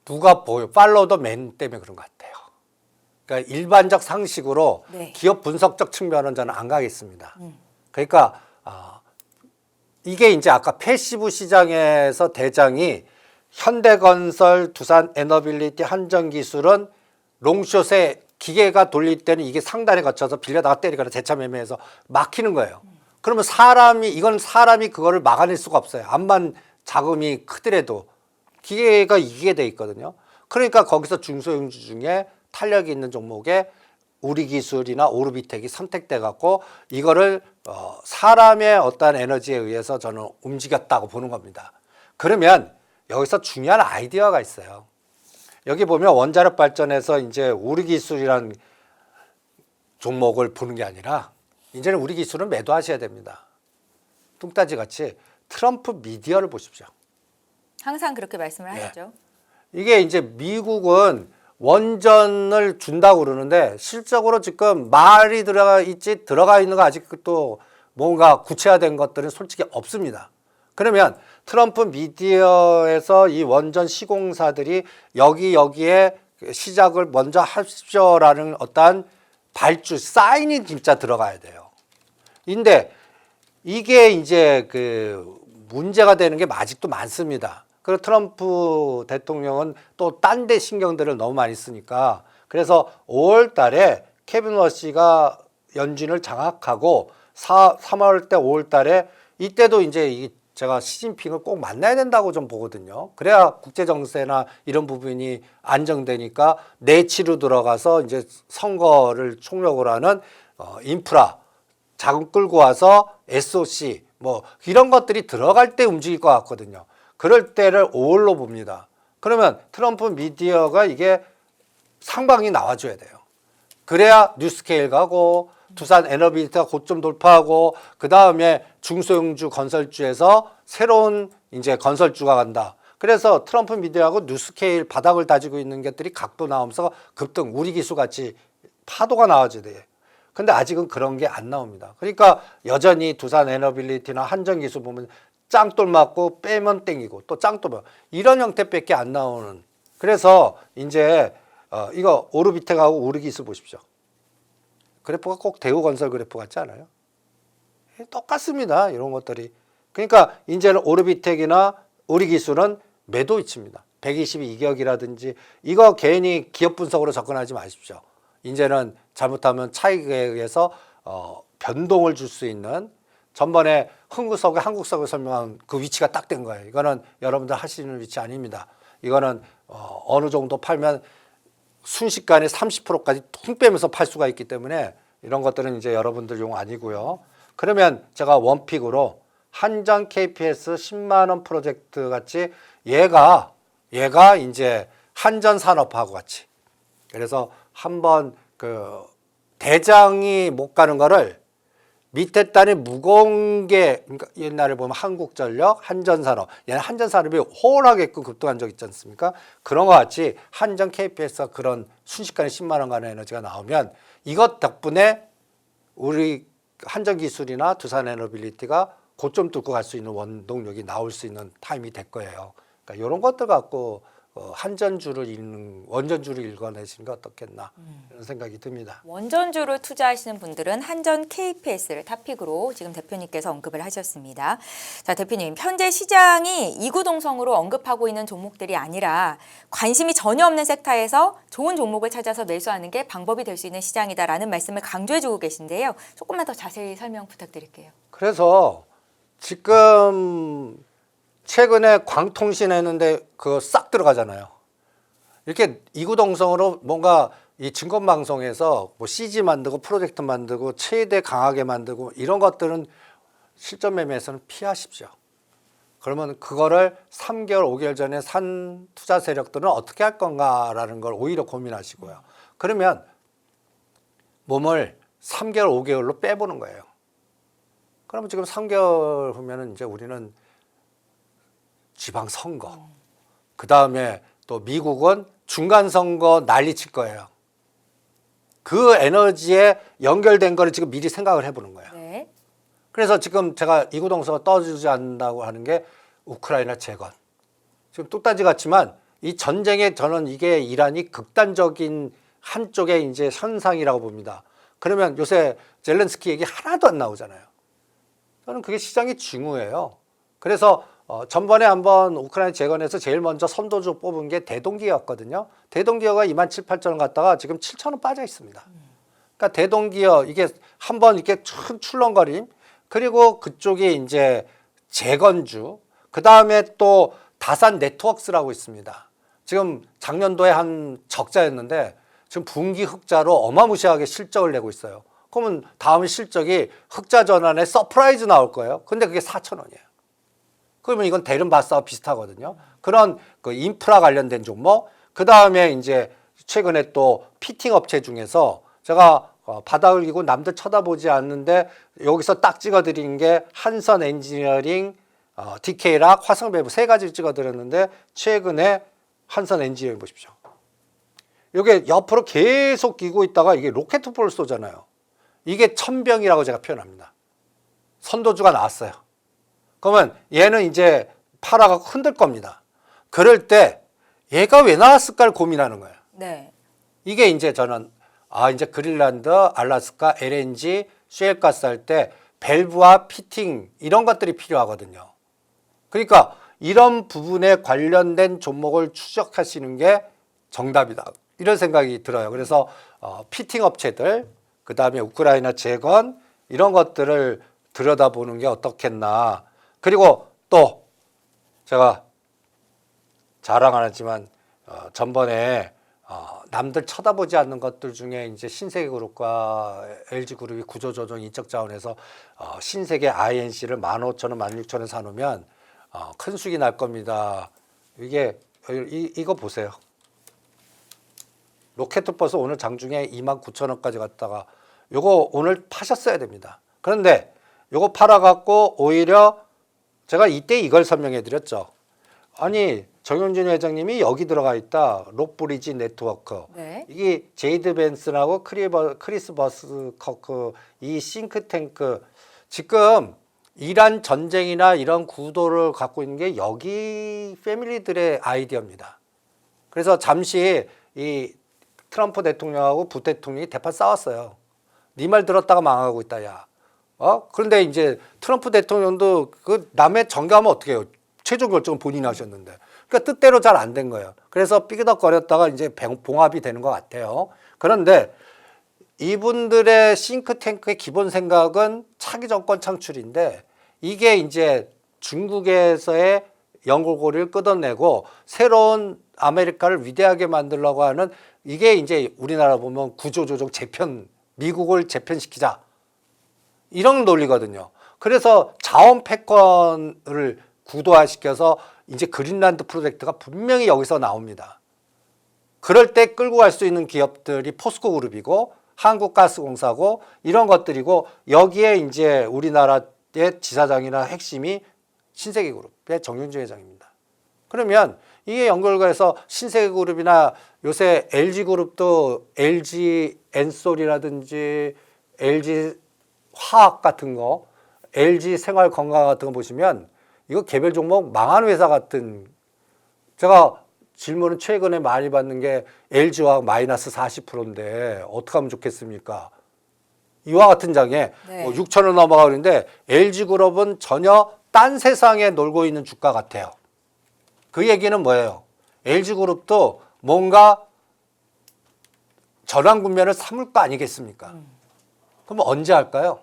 누가 보여 팔로우 더 맨 때문에 그런 것 같아요. 그러니까 일반적 상식으로 네. 기업 분석적 측면은 저는 안 가겠습니다. 그러니까 이게 이제 아까 패시브 시장에서 대장이 현대건설, 두산 에너빌리티, 한전기술은 롱숏에 기계가 돌릴 때는 이게 상단에 거쳐서 빌려다가 때리거나 재차 매매해서 막히는 거예요. 그러면 사람이 그거를 막아낼 수가 없어요. 암만 자금이 크더라도 기계가 이기게 돼 있거든요. 그러니까 거기서 중소형주 중에 탄력이 있는 종목에 우리기술이나 오르비텍이 선택돼 갖고 이거를 사람의 어떠한 에너지에 의해서 저는 움직였다고 보는 겁니다. 그러면 여기서 중요한 아이디어가 있어요. 여기 보면 원자력 발전에서 이제 우리기술이란 종목을 보는 게 아니라 이제는 우리기술은 매도하셔야 됩니다. 뚱따지 같이 트럼프 미디어를 보십시오. 항상 그렇게 말씀을 하시죠. 이게 이제 미국은 원전을 준다고 그러는데 실적으로 지금 말이 들어가 있는 거 아직 또 뭔가 구체화된 것들은 솔직히 없습니다. 그러면 트럼프 미디어에서 이 원전 시공사들이 여기에 시작을 먼저 하십시오라는 어떠한 발주, 사인이 진짜 들어가야 돼요. 근데 이게 이제 그 문제가 되는 게 아직도 많습니다. 그리고 트럼프 대통령은 또 딴 데 신경들을 너무 많이 쓰니까 그래서 5월 달에 케빈 워시가 연준을 장악하고 3월 때 5월 달에 이때도 이제 제가 시진핑을 꼭 만나야 된다고 좀 보거든요. 그래야 국제 정세나 이런 부분이 안정되니까 내치로 들어가서 이제 선거를 총력으로 하는 인프라 자금 끌고 와서 SOC 뭐 이런 것들이 들어갈 때 움직일 것 같거든요. 그럴 때를 5월로 봅니다. 그러면 트럼프 미디어가 이게 상방이 나와줘야 돼요. 그래야 뉴스케일 가고 두산 에너빌리티가 고점 돌파하고 그 다음에 중소형주 건설주에서 새로운 이제 건설주가 간다. 그래서 트럼프 미디어하고 뉴스케일 바닥을 다지고 있는 것들이 각도 나오면서 급등, 우리 기수 같이 파도가 나와줘야 돼요. 근데 아직은 그런 게 안 나옵니다. 그러니까 여전히 두산 에너빌리티나 한전기수 보면 짱돌 맞고 빼면 땡기고 또 짱돌 맞고 이런 형태밖에 안 나오는. 그래서 이제 이거 오르비텍하고 우리기수 보십시오. 그래프가 꼭 대우건설 그래프 같지 않아요? 똑같습니다. 이런 것들이. 그러니까 이제는 오르비텍이나 우리기수는 매도 위치입니다. 122개억이라든지 이거 괜히 기업 분석으로 접근하지 마십시오. 이제는 잘못하면 차익에 의해서 변동을 줄 수 있는 전번에 흥구석에 한국석을 설명한 그 위치가 딱 된 거예요. 이거는 여러분들 하시는 위치 아닙니다. 이거는 어느 정도 팔면 순식간에 30%까지 통 빼면서 팔 수가 있기 때문에 이런 것들은 이제 여러분들 용 아니고요. 그러면 제가 원픽으로 한전 KPS 10만 원 프로젝트 같이 얘가 이제 한전 산업하고 같이 그래서 한번 그 대장이 못 가는 거를 밑에 단이 무거운 게 그러니까 옛날에 보면 한국전력, 한전산업 얘는 한전산업이 호or하게끔 급등한 적 있지 않습니까? 그런 것 같이 한전 KPS가 그런 순식간에 10만 원 가는 에너지가 나오면 이것 덕분에 우리 한전기술이나 두산에너빌리티가 고점 뚫고 갈 수 있는 원동력이 나올 수 있는 타임이 될 거예요. 그러니까 이런 것들 갖고 원전주를 읽어내시는 게 어떻겠나 이런 생각이 듭니다. 원전주를 투자하시는 분들은 한전 KPS를 탑픽으로 지금 대표님께서 언급을 하셨습니다. 자, 대표님, 현재 시장이 이구동성으로 언급하고 있는 종목들이 아니라 관심이 전혀 없는 섹터에서 좋은 종목을 찾아서 매수하는 게 방법이 될 수 있는 시장이다라는 말씀을 강조해주고 계신데요. 조금만 더 자세히 설명 부탁드릴게요. 그래서 지금 최근에 광통신 했는데 그거 싹 들어가잖아요. 이렇게 이구동성으로 뭔가 이 증권방송에서 뭐 CG 만들고 프로젝트 만들고 최대 강하게 만들고 이런 것들은 실전 매매에서는 피하십시오. 그러면 그거를 3개월, 5개월 전에 산 투자 세력들은 어떻게 할 건가라는 걸 오히려 고민하시고요. 그러면 몸을 3개월, 5개월로 빼보는 거예요. 그러면 지금 3개월 후면은 이제 우리는 지방선거, 그 다음에 또 미국은 중간선거 난리칠 거예요. 그 에너지에 연결된 거를 지금 미리 생각을 해보는 거예요. 네. 그래서 지금 제가 이구동성을 떠주지 않는다고 하는 게 우크라이나 재건. 지금 뚝딱지 같지만 이 전쟁에 저는 이게 이란이 극단적인 한쪽의 이제 현상이라고 봅니다. 그러면 요새 젤렌스키 얘기 하나도 안 나오잖아요. 저는 그게 시장이 중요해요. 그래서 전번에 한번 우크라이나 재건에서 제일 먼저 선도주 뽑은 게 대동기어였거든요. 대동기어가 2만 7, 8천 원 갔다가 지금 7천 원 빠져 있습니다. 그러니까 대동기어 이게 한번 이렇게 출렁거림 그리고 그쪽이 이제 재건주 그 다음에 또 다산 네트워크스라고 있습니다. 지금 작년도에 한 적자였는데 지금 분기 흑자로 어마무시하게 실적을 내고 있어요. 그러면 다음 실적이 흑자 전환에 서프라이즈 나올 거예요. 근데 그게 4천 원이에요. 그러면 이건 대른바싸와 비슷하거든요. 그런 그 인프라 관련된 종목, 그 다음에 이제 최근에 또 피팅 업체 중에서 제가 바닥을 기고 남들 쳐다보지 않는데 여기서 딱 찍어드린 게 한선 엔지니어링, DK락, 화성밸브 세 가지를 찍어드렸는데 최근에 한선 엔지니어링 보십시오. 이게 옆으로 계속 기고 있다가 이게 로켓포를 쏘잖아요. 이게 천병이라고 제가 표현합니다. 선도주가 나왔어요. 그러면 얘는 이제 팔아가 흔들 겁니다. 그럴 때 얘가 왜 나왔을까를 고민하는 거예요. 네. 이게 이제 저는 이제 그린란드, 알래스카, LNG, 셰일가스 할 때 밸브와 피팅 이런 것들이 필요하거든요. 그러니까 이런 부분에 관련된 종목을 추적하시는 게 정답이다. 이런 생각이 들어요. 그래서 피팅 업체들, 그 다음에 우크라이나 재건 이런 것들을 들여다보는 게 어떻겠나. 그리고 또 제가 자랑 안 하지만 전번에 남들 쳐다보지 않는 것들 중에 이제 신세계그룹과 LG그룹이 구조조정 인적 자원에서 신세계 INC를 15,000원, 16,000원 사놓으면 큰 수익이 날 겁니다. 이게 이거 보세요. 로켓버스 오늘 장중에 29,000원까지 갔다가 요거 오늘 파셨어야 됩니다. 그런데 요거 팔아갖고 오히려 제가 이때 이걸 설명해 드렸죠. 아니 정윤진 회장님이 여기 들어가 있다. 록브리지 네트워크. 네. 이게 제이드 벤슨하고 크리스 버스커크 이 싱크탱크 지금 이란 전쟁이나 이런 구도를 갖고 있는 게 여기 패밀리들의 아이디어입니다. 그래서 잠시 이 트럼프 대통령하고 부 대통령이 대판 싸웠어요. 네 말 들었다가 망하고 있다, 야. 그런데 이제 트럼프 대통령도 그 남의 정가하면 어떻게 해요? 최종 결정은 본인이 하셨는데. 그러니까 뜻대로 잘 안 된 거예요. 그래서 삐그덕거렸다가 이제 봉합이 되는 것 같아요. 그런데 이분들의 싱크탱크의 기본 생각은 차기 정권 창출인데 이게 이제 중국에서의 연골고리를 끊어내고 새로운 아메리카를 위대하게 만들려고 하는 이게 이제 우리나라 보면 구조조정 재편, 미국을 재편시키자. 이런 논리거든요. 그래서 자원 패권을 구도화시켜서 이제 그린란드 프로젝트가 분명히 여기서 나옵니다. 그럴 때 끌고 갈 수 있는 기업들이 포스코 그룹이고 한국가스공사고 이런 것들이고 여기에 이제 우리나라의 지사장이나 핵심이 신세계그룹의 정윤주 회장입니다. 그러면 이게 연결돼서 신세계그룹이나 요새 LG그룹도 LG 엔솔이라든지 LG 화학 같은 거, LG 생활건강 같은 거 보시면 이거 개별 종목 망한 회사 같은 제가 질문을 최근에 많이 받는 게 LG화학 마이너스 40%인데 어떻게 하면 좋겠습니까? 이와 같은 장에 네. 6천원 넘어가는데 LG그룹은 전혀 딴 세상에 놀고 있는 주가 같아요. 그 얘기는 뭐예요? LG그룹도 뭔가 전환 국면을 삼을 거 아니겠습니까? 그럼 언제 할까요?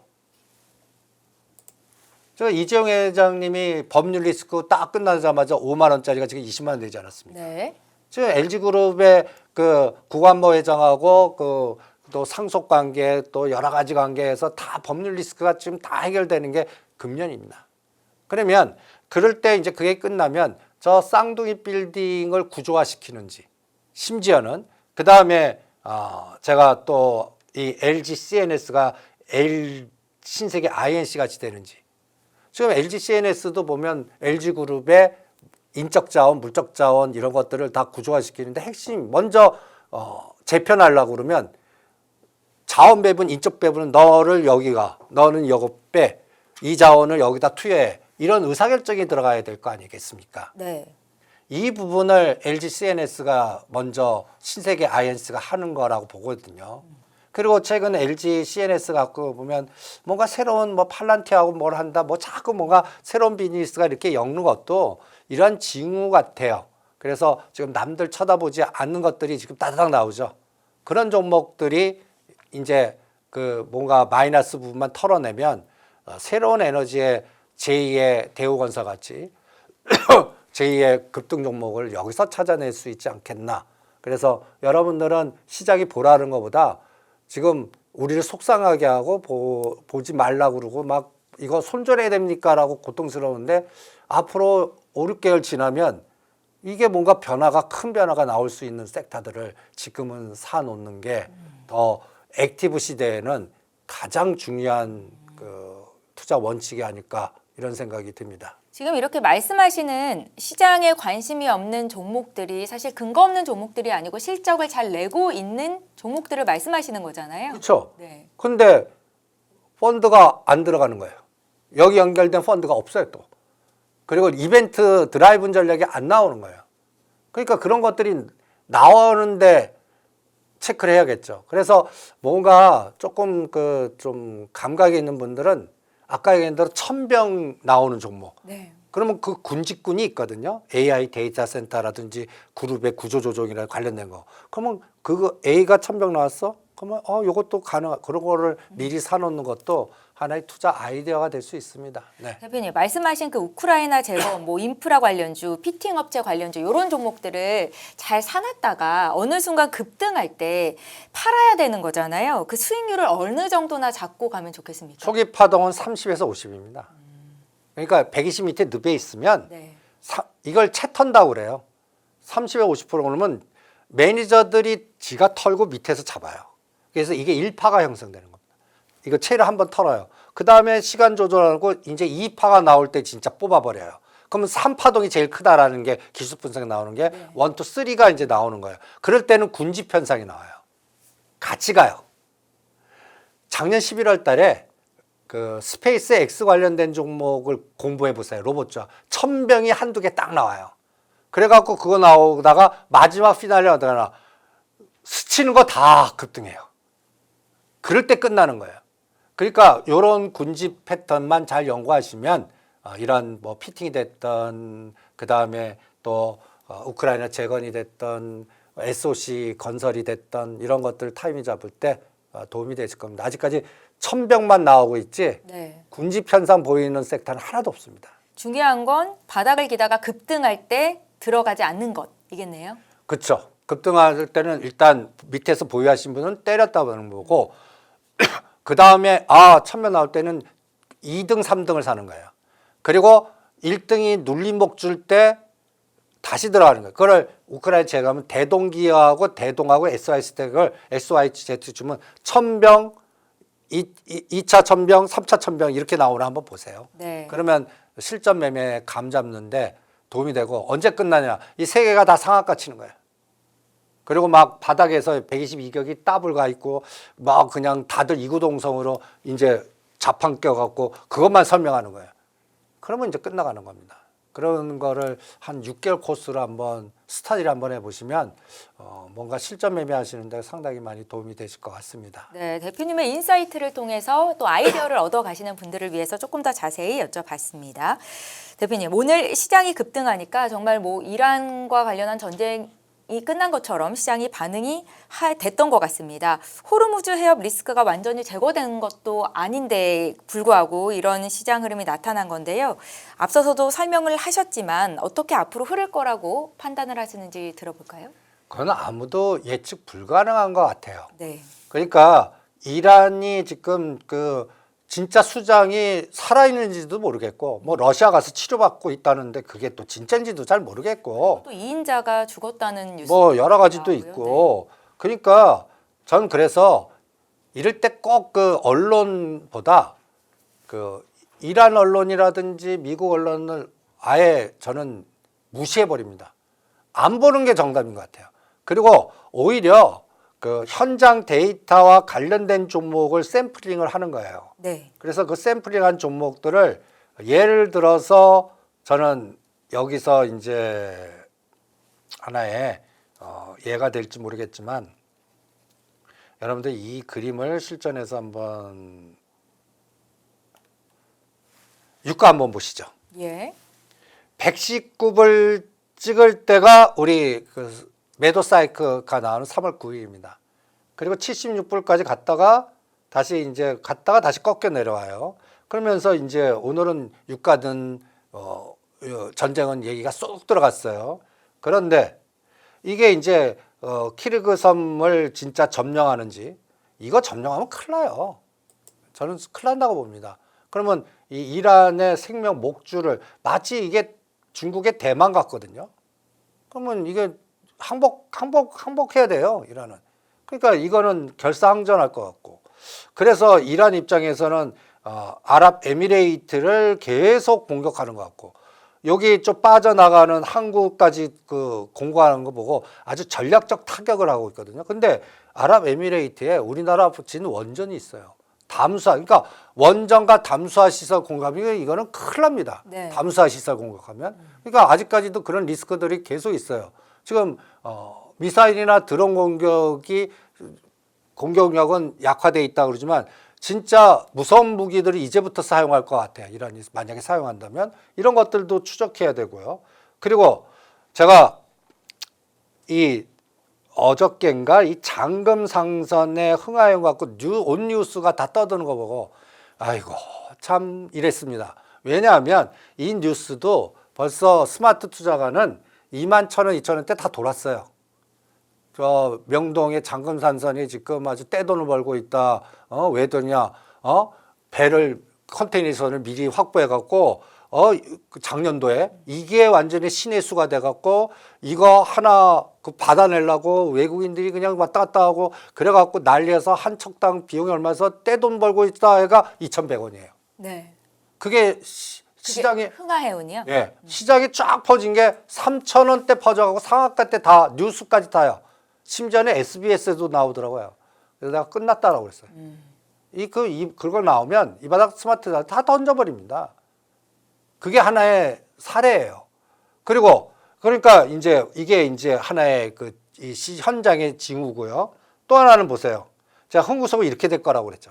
저 이재용 회장님이 법률 리스크 딱 끝나자마자 5만 원짜리가 지금 20만 원 되지 않았습니까? 네. 지금 LG그룹의 그 구관모 회장하고 그 또 상속 관계 또 여러 가지 관계에서 다 법률 리스크가 지금 다 해결되는 게 금년입니다. 그러면 그럴 때 이제 그게 끝나면 저 쌍둥이 빌딩을 구조화시키는지 심지어는 그 다음에 제가 또 이 LG CNS가 신세계 INC 같이 되는지 지금 LG CNS도 보면 LG그룹의 인적 자원, 물적 자원 이런 것들을 다 구조화시키는데 핵심 먼저 재편하려고 그러면 자원 배분, 인적 배분은 너를 여기가, 너는 여기 빼, 이 자원을 여기다 투여해 이런 의사결정이 들어가야 될 거 아니겠습니까? 네. 이 부분을 LG CNS가 먼저 신세계 INC가 하는 거라고 보거든요. 그리고 최근 LG CNS 갖고 보면 뭔가 새로운 뭐 팔란티하고 뭘 한다, 뭐 자꾸 뭔가 새로운 비즈니스가 이렇게 엮는 것도 이런 징후 같아요. 그래서 지금 남들 쳐다보지 않는 것들이 지금 따다닥 나오죠. 그런 종목들이 이제 그 뭔가 마이너스 부분만 털어내면 새로운 에너지의 제2의 대우건설 같이 제2의 급등 종목을 여기서 찾아낼 수 있지 않겠나. 그래서 여러분들은 시장이 보라는 것보다 지금 우리를 속상하게 하고 보지 말라고 그러고 막 이거 손절해야 됩니까? 라고 고통스러운데 앞으로 5, 6개월 지나면 이게 뭔가 큰 변화가 나올 수 있는 섹터들을 지금은 사놓는 게 더 액티브 시대에는 가장 중요한 그 투자 원칙이 아닐까 이런 생각이 듭니다. 지금 이렇게 말씀하시는 시장에 관심이 없는 종목들이 사실 근거 없는 종목들이 아니고 실적을 잘 내고 있는 종목들을 말씀하시는 거잖아요. 그렇죠. 네. 근데 펀드가 안 들어가는 거예요. 여기 연결된 펀드가 없어요 또. 그리고 이벤트 드라이브 전략이 안 나오는 거예요. 그러니까 그런 것들이 나오는데 체크를 해야겠죠. 그래서 뭔가 조금 좀 감각이 있는 분들은 아까 얘기한 대로 천병 나오는 종목. 네. 그러면 그 군직군이 있거든요. AI 데이터 센터라든지 그룹의 구조조정이나 관련된 거. 그러면 그거 A가 천병 나왔어? 그러면 요것도 가능한 그런 거를 미리 사놓는 것도 하나의 투자 아이디어가 될 수 있습니다. 네. 대표님 말씀하신 그 우크라이나 재건, 뭐 인프라 관련주, 피팅 업체 관련주 이런 종목들을 잘 사놨다가 어느 순간 급등할 때 팔아야 되는 거잖아요. 그 수익률을 어느 정도나 잡고 가면 좋겠습니까? 초기 파동은 30에서 50입니다. 그러니까 120 밑에 늪에 있으면 네. 이걸 채 턴다고 그래요. 30에 50% 그러면 매니저들이 지가 털고 밑에서 잡아요. 그래서 이게 1파가 형성되는 겁니다. 이거 채를 한번 털어요. 그 다음에 시간 조절하고 이제 2파가 나올 때 진짜 뽑아버려요. 그러면 3파동이 제일 크다라는 게 기술 분석에 나오는 게 1, 2, 3가 이제 나오는 거예요. 그럴 때는 군집 현상이 나와요. 같이 가요. 작년 11월 달에 그 스페이스 X 관련된 종목을 공부해 보세요. 로봇죠. 천병이 한두 개 딱 나와요. 그래갖고 그거 나오다가 마지막 피날레 하다가 스치는 거 다 급등해요. 그럴 때 끝나는 거예요. 그러니까 이런 군집 패턴만 잘 연구하시면 이런 뭐 피팅이 됐던 그 다음에 또 우크라이나 재건이 됐던 SOC 건설이 됐던 이런 것들 타이밍 잡을 때 도움이 되실 겁니다. 아직까지 천병만 나오고 있지 네. 군집 현상 보이는 섹터는 하나도 없습니다. 중요한 건 바닥을 기다가 급등할 때 들어가지 않는 것이겠네요. 그렇죠. 급등할 때는 일단 밑에서 보유하신 분은 때렸다 보는 거고 그 다음에 천명 나올 때는 2등, 3등을 사는 거예요. 그리고 1등이 눌림목 줄 때 다시 들어가는 거예요. 그걸 우크라이나 제가하면 대동기하고 대동하고 SY스택을 SYZ 주면 천병, 2차 천병, 3차 천병 이렇게 나오나 한번 보세요. 네. 그러면 실전 매매에 감 잡는데 도움이 되고 언제 끝나냐. 이 세 개가 다 상한가 치는 거예요. 그리고 막 바닥에서 122격이 더블 가 있고 막 그냥 다들 이구동성으로 이제 자판 껴갖고 그것만 설명하는 거예요. 그러면 이제 끝나가는 겁니다. 그런 거를 한 6개월 코스로 한번 스타디를 한번 해보시면 뭔가 실전 매매하시는데 상당히 많이 도움이 되실 것 같습니다. 네, 대표님의 인사이트를 통해서 또 아이디어를 얻어 가시는 분들을 위해서 조금 더 자세히 여쭤봤습니다. 대표님, 오늘 시장이 급등하니까 정말 뭐 이란과 관련한 전쟁이 끝난 것처럼 시장이 반응이 됐던 것 같습니다. 호르무즈 해협 리스크가 완전히 제거된 것도 아닌데 불구하고 이런 시장 흐름이 나타난 건데요. 앞서서도 설명을 하셨지만 어떻게 앞으로 흐를 거라고 판단을 하시는지 들어볼까요? 그건 아무도 예측 불가능한 것 같아요. 네. 그러니까 이란이 지금 그 진짜 수장이 살아있는지도 모르겠고 뭐 러시아 가서 치료받고 있다는데 그게 또 진짜인지도 잘 모르겠고 또 2인자가 죽었다는 뉴스 뭐 여러 가지도 있고 그러니까 저는 그래서 이럴 때 꼭 그 언론보다 그 이란 언론이라든지 미국 언론을 아예 저는 무시해 버립니다. 안 보는 게 정답인 것 같아요. 그리고 오히려 그 현장 데이터와 관련된 종목을 샘플링을 하는 거예요. 네. 그래서 그 샘플링한 종목들을 예를 들어서 저는 여기서 이제 하나의 예가 될지 모르겠지만 여러분들 이 그림을 실전에서 한번 유가 한번 보시죠. 예. 119불 찍을 때가 우리 그 매도 사이클가 나오는 3월 9일입니다. 그리고 76불까지 갔다가 다시 이제 갔다가 다시 꺾여 내려와요. 그러면서 이제 오늘은 유가든 전쟁은 얘기가 쏙 들어갔어요. 그런데 이게 이제 키르그 섬을 진짜 점령하는지 이거 점령하면 큰일 나요. 저는 큰일 난다고 봅니다. 그러면 이 이란의 생명 목줄을 마치 이게 중국의 대만 같거든요. 그러면 이게 항복해야 돼요, 이란은. 그러니까 이거는 결사항전할 것 같고. 그래서 이란 입장에서는 아랍에미레이트를 계속 공격하는 것 같고. 여기 좀 빠져나가는 한국까지 그 공격하는 거 보고 아주 전략적 타격을 하고 있거든요. 근데 아랍에미레이트에 우리나라 붙인 원전이 있어요. 담수화, 그러니까 원전과 담수화 시설 공격하면 이거는 큰일 납니다. 네. 담수화 시설 공격하면. 그러니까 아직까지도 그런 리스크들이 계속 있어요. 지금 미사일이나 드론 공격력은 약화돼 있다 그러지만 진짜 무서운 무기들을 이제부터 사용할 것 같아요. 이란이 만약에 사용한다면 이런 것들도 추적해야 되고요. 그리고 제가 이 어저께인가 이 잔금 상선에 흥하여 갖고 온 뉴스가 다 떠드는 거 보고 아이고 참 이랬습니다. 왜냐하면 이 뉴스도 벌써 스마트 투자가는 21,000원, 2,000원대 다 돌았어요. 저 명동의 잔금산선이 지금 아주 떼돈을 벌고 있다. 왜 그러냐? 배를 컨테이너선을 미리 확보해 갖고 작년도에 이게 완전히 신의 수가 돼 갖고 이거 하나 그 받아내려고 외국인들이 그냥 왔다 갔다 하고 그래 갖고 난리해서 한 척당 비용이 얼마서 떼돈 벌고 있다 해가 2,100원이에요. 네. 그게 시장이 흥하해운이요? 예, 시장이 쫙 퍼진 게 3,000원대 퍼져가고 상한가 때 다 뉴스까지 타요. 심지어는 SBS에도 나오더라고요. 그래서 내가 끝났다라고 그랬어요. 그걸 나오면 이 바닥 스마트 다 던져버립니다. 그게 하나의 사례예요. 그리고 그러니까 이제 이게 이제 하나의 이 현장의 징후고요. 또 하나는 보세요. 제가 흥구석은 이렇게 될 거라고 그랬죠.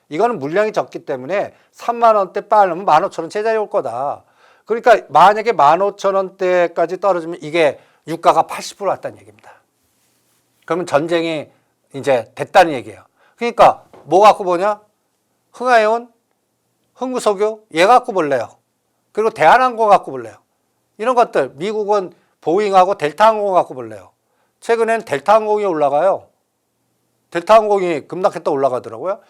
이거는 물량이 적기 때문에 3만 원대 빠르면 15,000원 제자리 올 거다. 그러니까 만약에 15,000원대까지 떨어지면 이게 유가가 80% 왔다는 얘기입니다. 그러면 전쟁이 이제 됐다는 얘기예요. 그러니까 뭐 갖고 보냐? 흥하해운, 흥구석유 얘 갖고 볼래요. 그리고 대한항공 갖고 볼래요. 이런 것들 미국은 보잉하고 델타항공 갖고 볼래요. 최근에는 델타항공이 올라가요. 델타항공이 급락했다 올라가더라고요.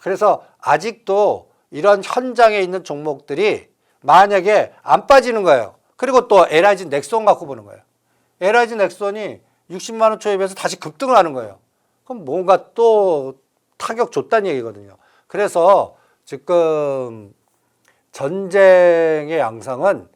그래서 아직도 이런 현장에 있는 종목들이 만약에 안 빠지는 거예요. 그리고 또 LIG 넥슨 갖고 보는 거예요. LIG 넥슨이 60만 원 초입에서 다시 급등을 하는 거예요. 그럼 뭔가 또 타격 줬다는 얘기거든요. 그래서 지금 전쟁의 양상은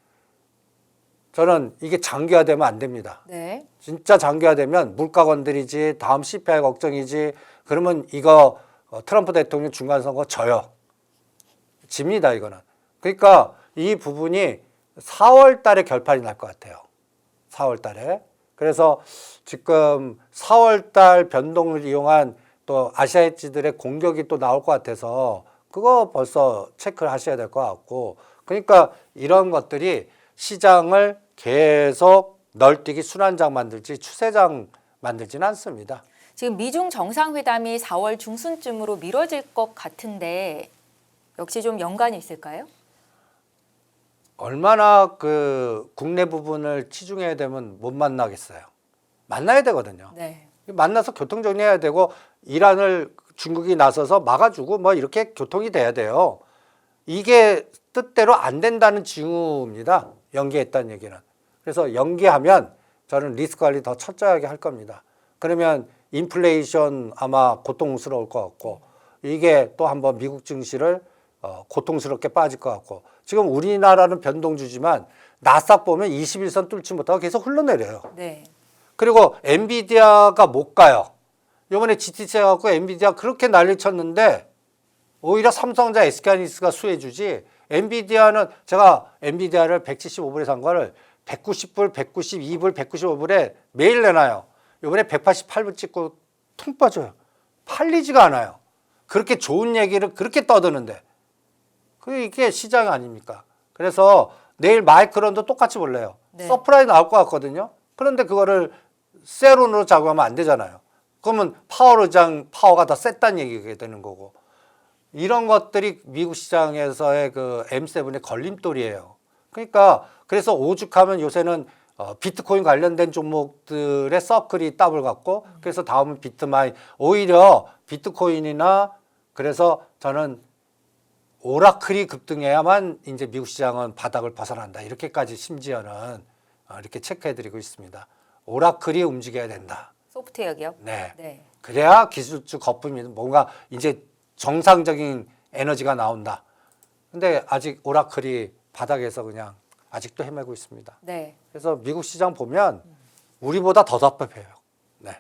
저는 이게 장기화되면 안 됩니다. 네. 진짜 장기화되면 물가 건드리지, 다음 CPI 걱정이지, 그러면 이거 트럼프 대통령 중간선거 져요. 집니다, 이거는. 그러니까 이 부분이 4월 달에 결판이 날 것 같아요. 4월 달에. 그래서 지금 4월 달 변동을 이용한 또 아시아 엣지들의 공격이 또 나올 것 같아서 그거 벌써 체크를 하셔야 될 것 같고, 그러니까 이런 것들이 시장을 계속 널뛰기 순환장 만들지 추세장 만들지는 않습니다. 지금 미중 정상회담이 4월 중순쯤으로 미뤄질 것 같은데 역시 좀 연관이 있을까요? 얼마나 그 국내 부분을 치중해야 되면 못 만나겠어요. 만나야 되거든요. 네. 만나서 교통 정리해야 되고 이란을 중국이 나서서 막아주고 뭐 이렇게 교통이 돼야 돼요. 이게 뜻대로 안 된다는 징후입니다. 연기했다는 얘기는. 그래서 연기하면 저는 리스크 관리 더 철저하게 할 겁니다. 그러면 인플레이션 아마 고통스러울 것 같고 이게 또 한번 미국 증시를 고통스럽게 빠질 것 같고 지금 우리나라는 변동주지만 나스닥 보면 21선 뚫지 못하고 계속 흘러내려요. 네. 그리고 엔비디아가 못 가요. 이번에 GTC 해갖고 엔비디아 그렇게 난리 쳤는데 오히려 삼성전자 SK하이닉스가 수혜주지 엔비디아는 제가 엔비디아를 175불에 산 거를 190불, 192불, 195불에 매일 내놔요. 이번에 188불 찍고 퉁 빠져요. 팔리지가 않아요. 그렇게 좋은 얘기를 그렇게 떠드는데 이게 시장 아닙니까? 그래서 내일 마이크론도 똑같이 볼래요. 네. 서프라이 나올 것 같거든요. 그런데 그거를 세론으로 작용하면 안 되잖아요. 그러면 파워가 더 셌다는 얘기가 되는 거고. 이런 것들이 미국 시장에서의 그 M7의 걸림돌이에요. 그러니까 그래서 오죽하면 요새는 비트코인 관련된 종목들의 서클이 더블 같고 그래서 다음은 비트마인 오히려 비트코인이나 그래서 저는 오라클이 급등해야만 이제 미국 시장은 바닥을 벗어난다. 이렇게까지 심지어는 이렇게 체크해드리고 있습니다. 오라클이 움직여야 된다. 소프트웨어 기업. 네. 네. 그래야 기술주 거품이 뭔가 이제 정상적인 에너지가 나온다. 근데 아직 오라클이 바닥에서 그냥 아직도 헤매고 있습니다. 네. 그래서 미국 시장 보면 우리보다 더 답답해요. 네.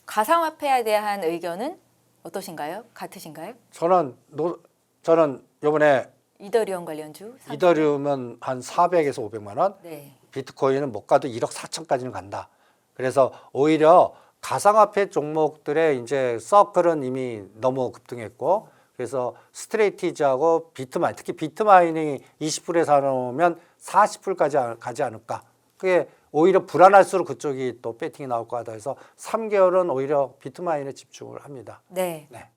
가상화폐에 대한 의견은 어떠신가요? 같으신가요? 저는 이번에 이더리움 관련주. 이더리움은 한 400에서 500만 원, 네. 비트코인은 못 가도 1억 4천까지는 간다. 그래서 오히려 가상화폐 종목들의 이제 서클은 이미 너무 급등했고, 그래서 스트레이티지하고 비트마인, 특히 비트마인이 20불에 사놓으면 40불까지 가지 않을까. 그게 오히려 불안할수록 그쪽이 또 배팅이 나올 것 같아 해서 3개월은 오히려 비트마인에 집중을 합니다. 네. 네.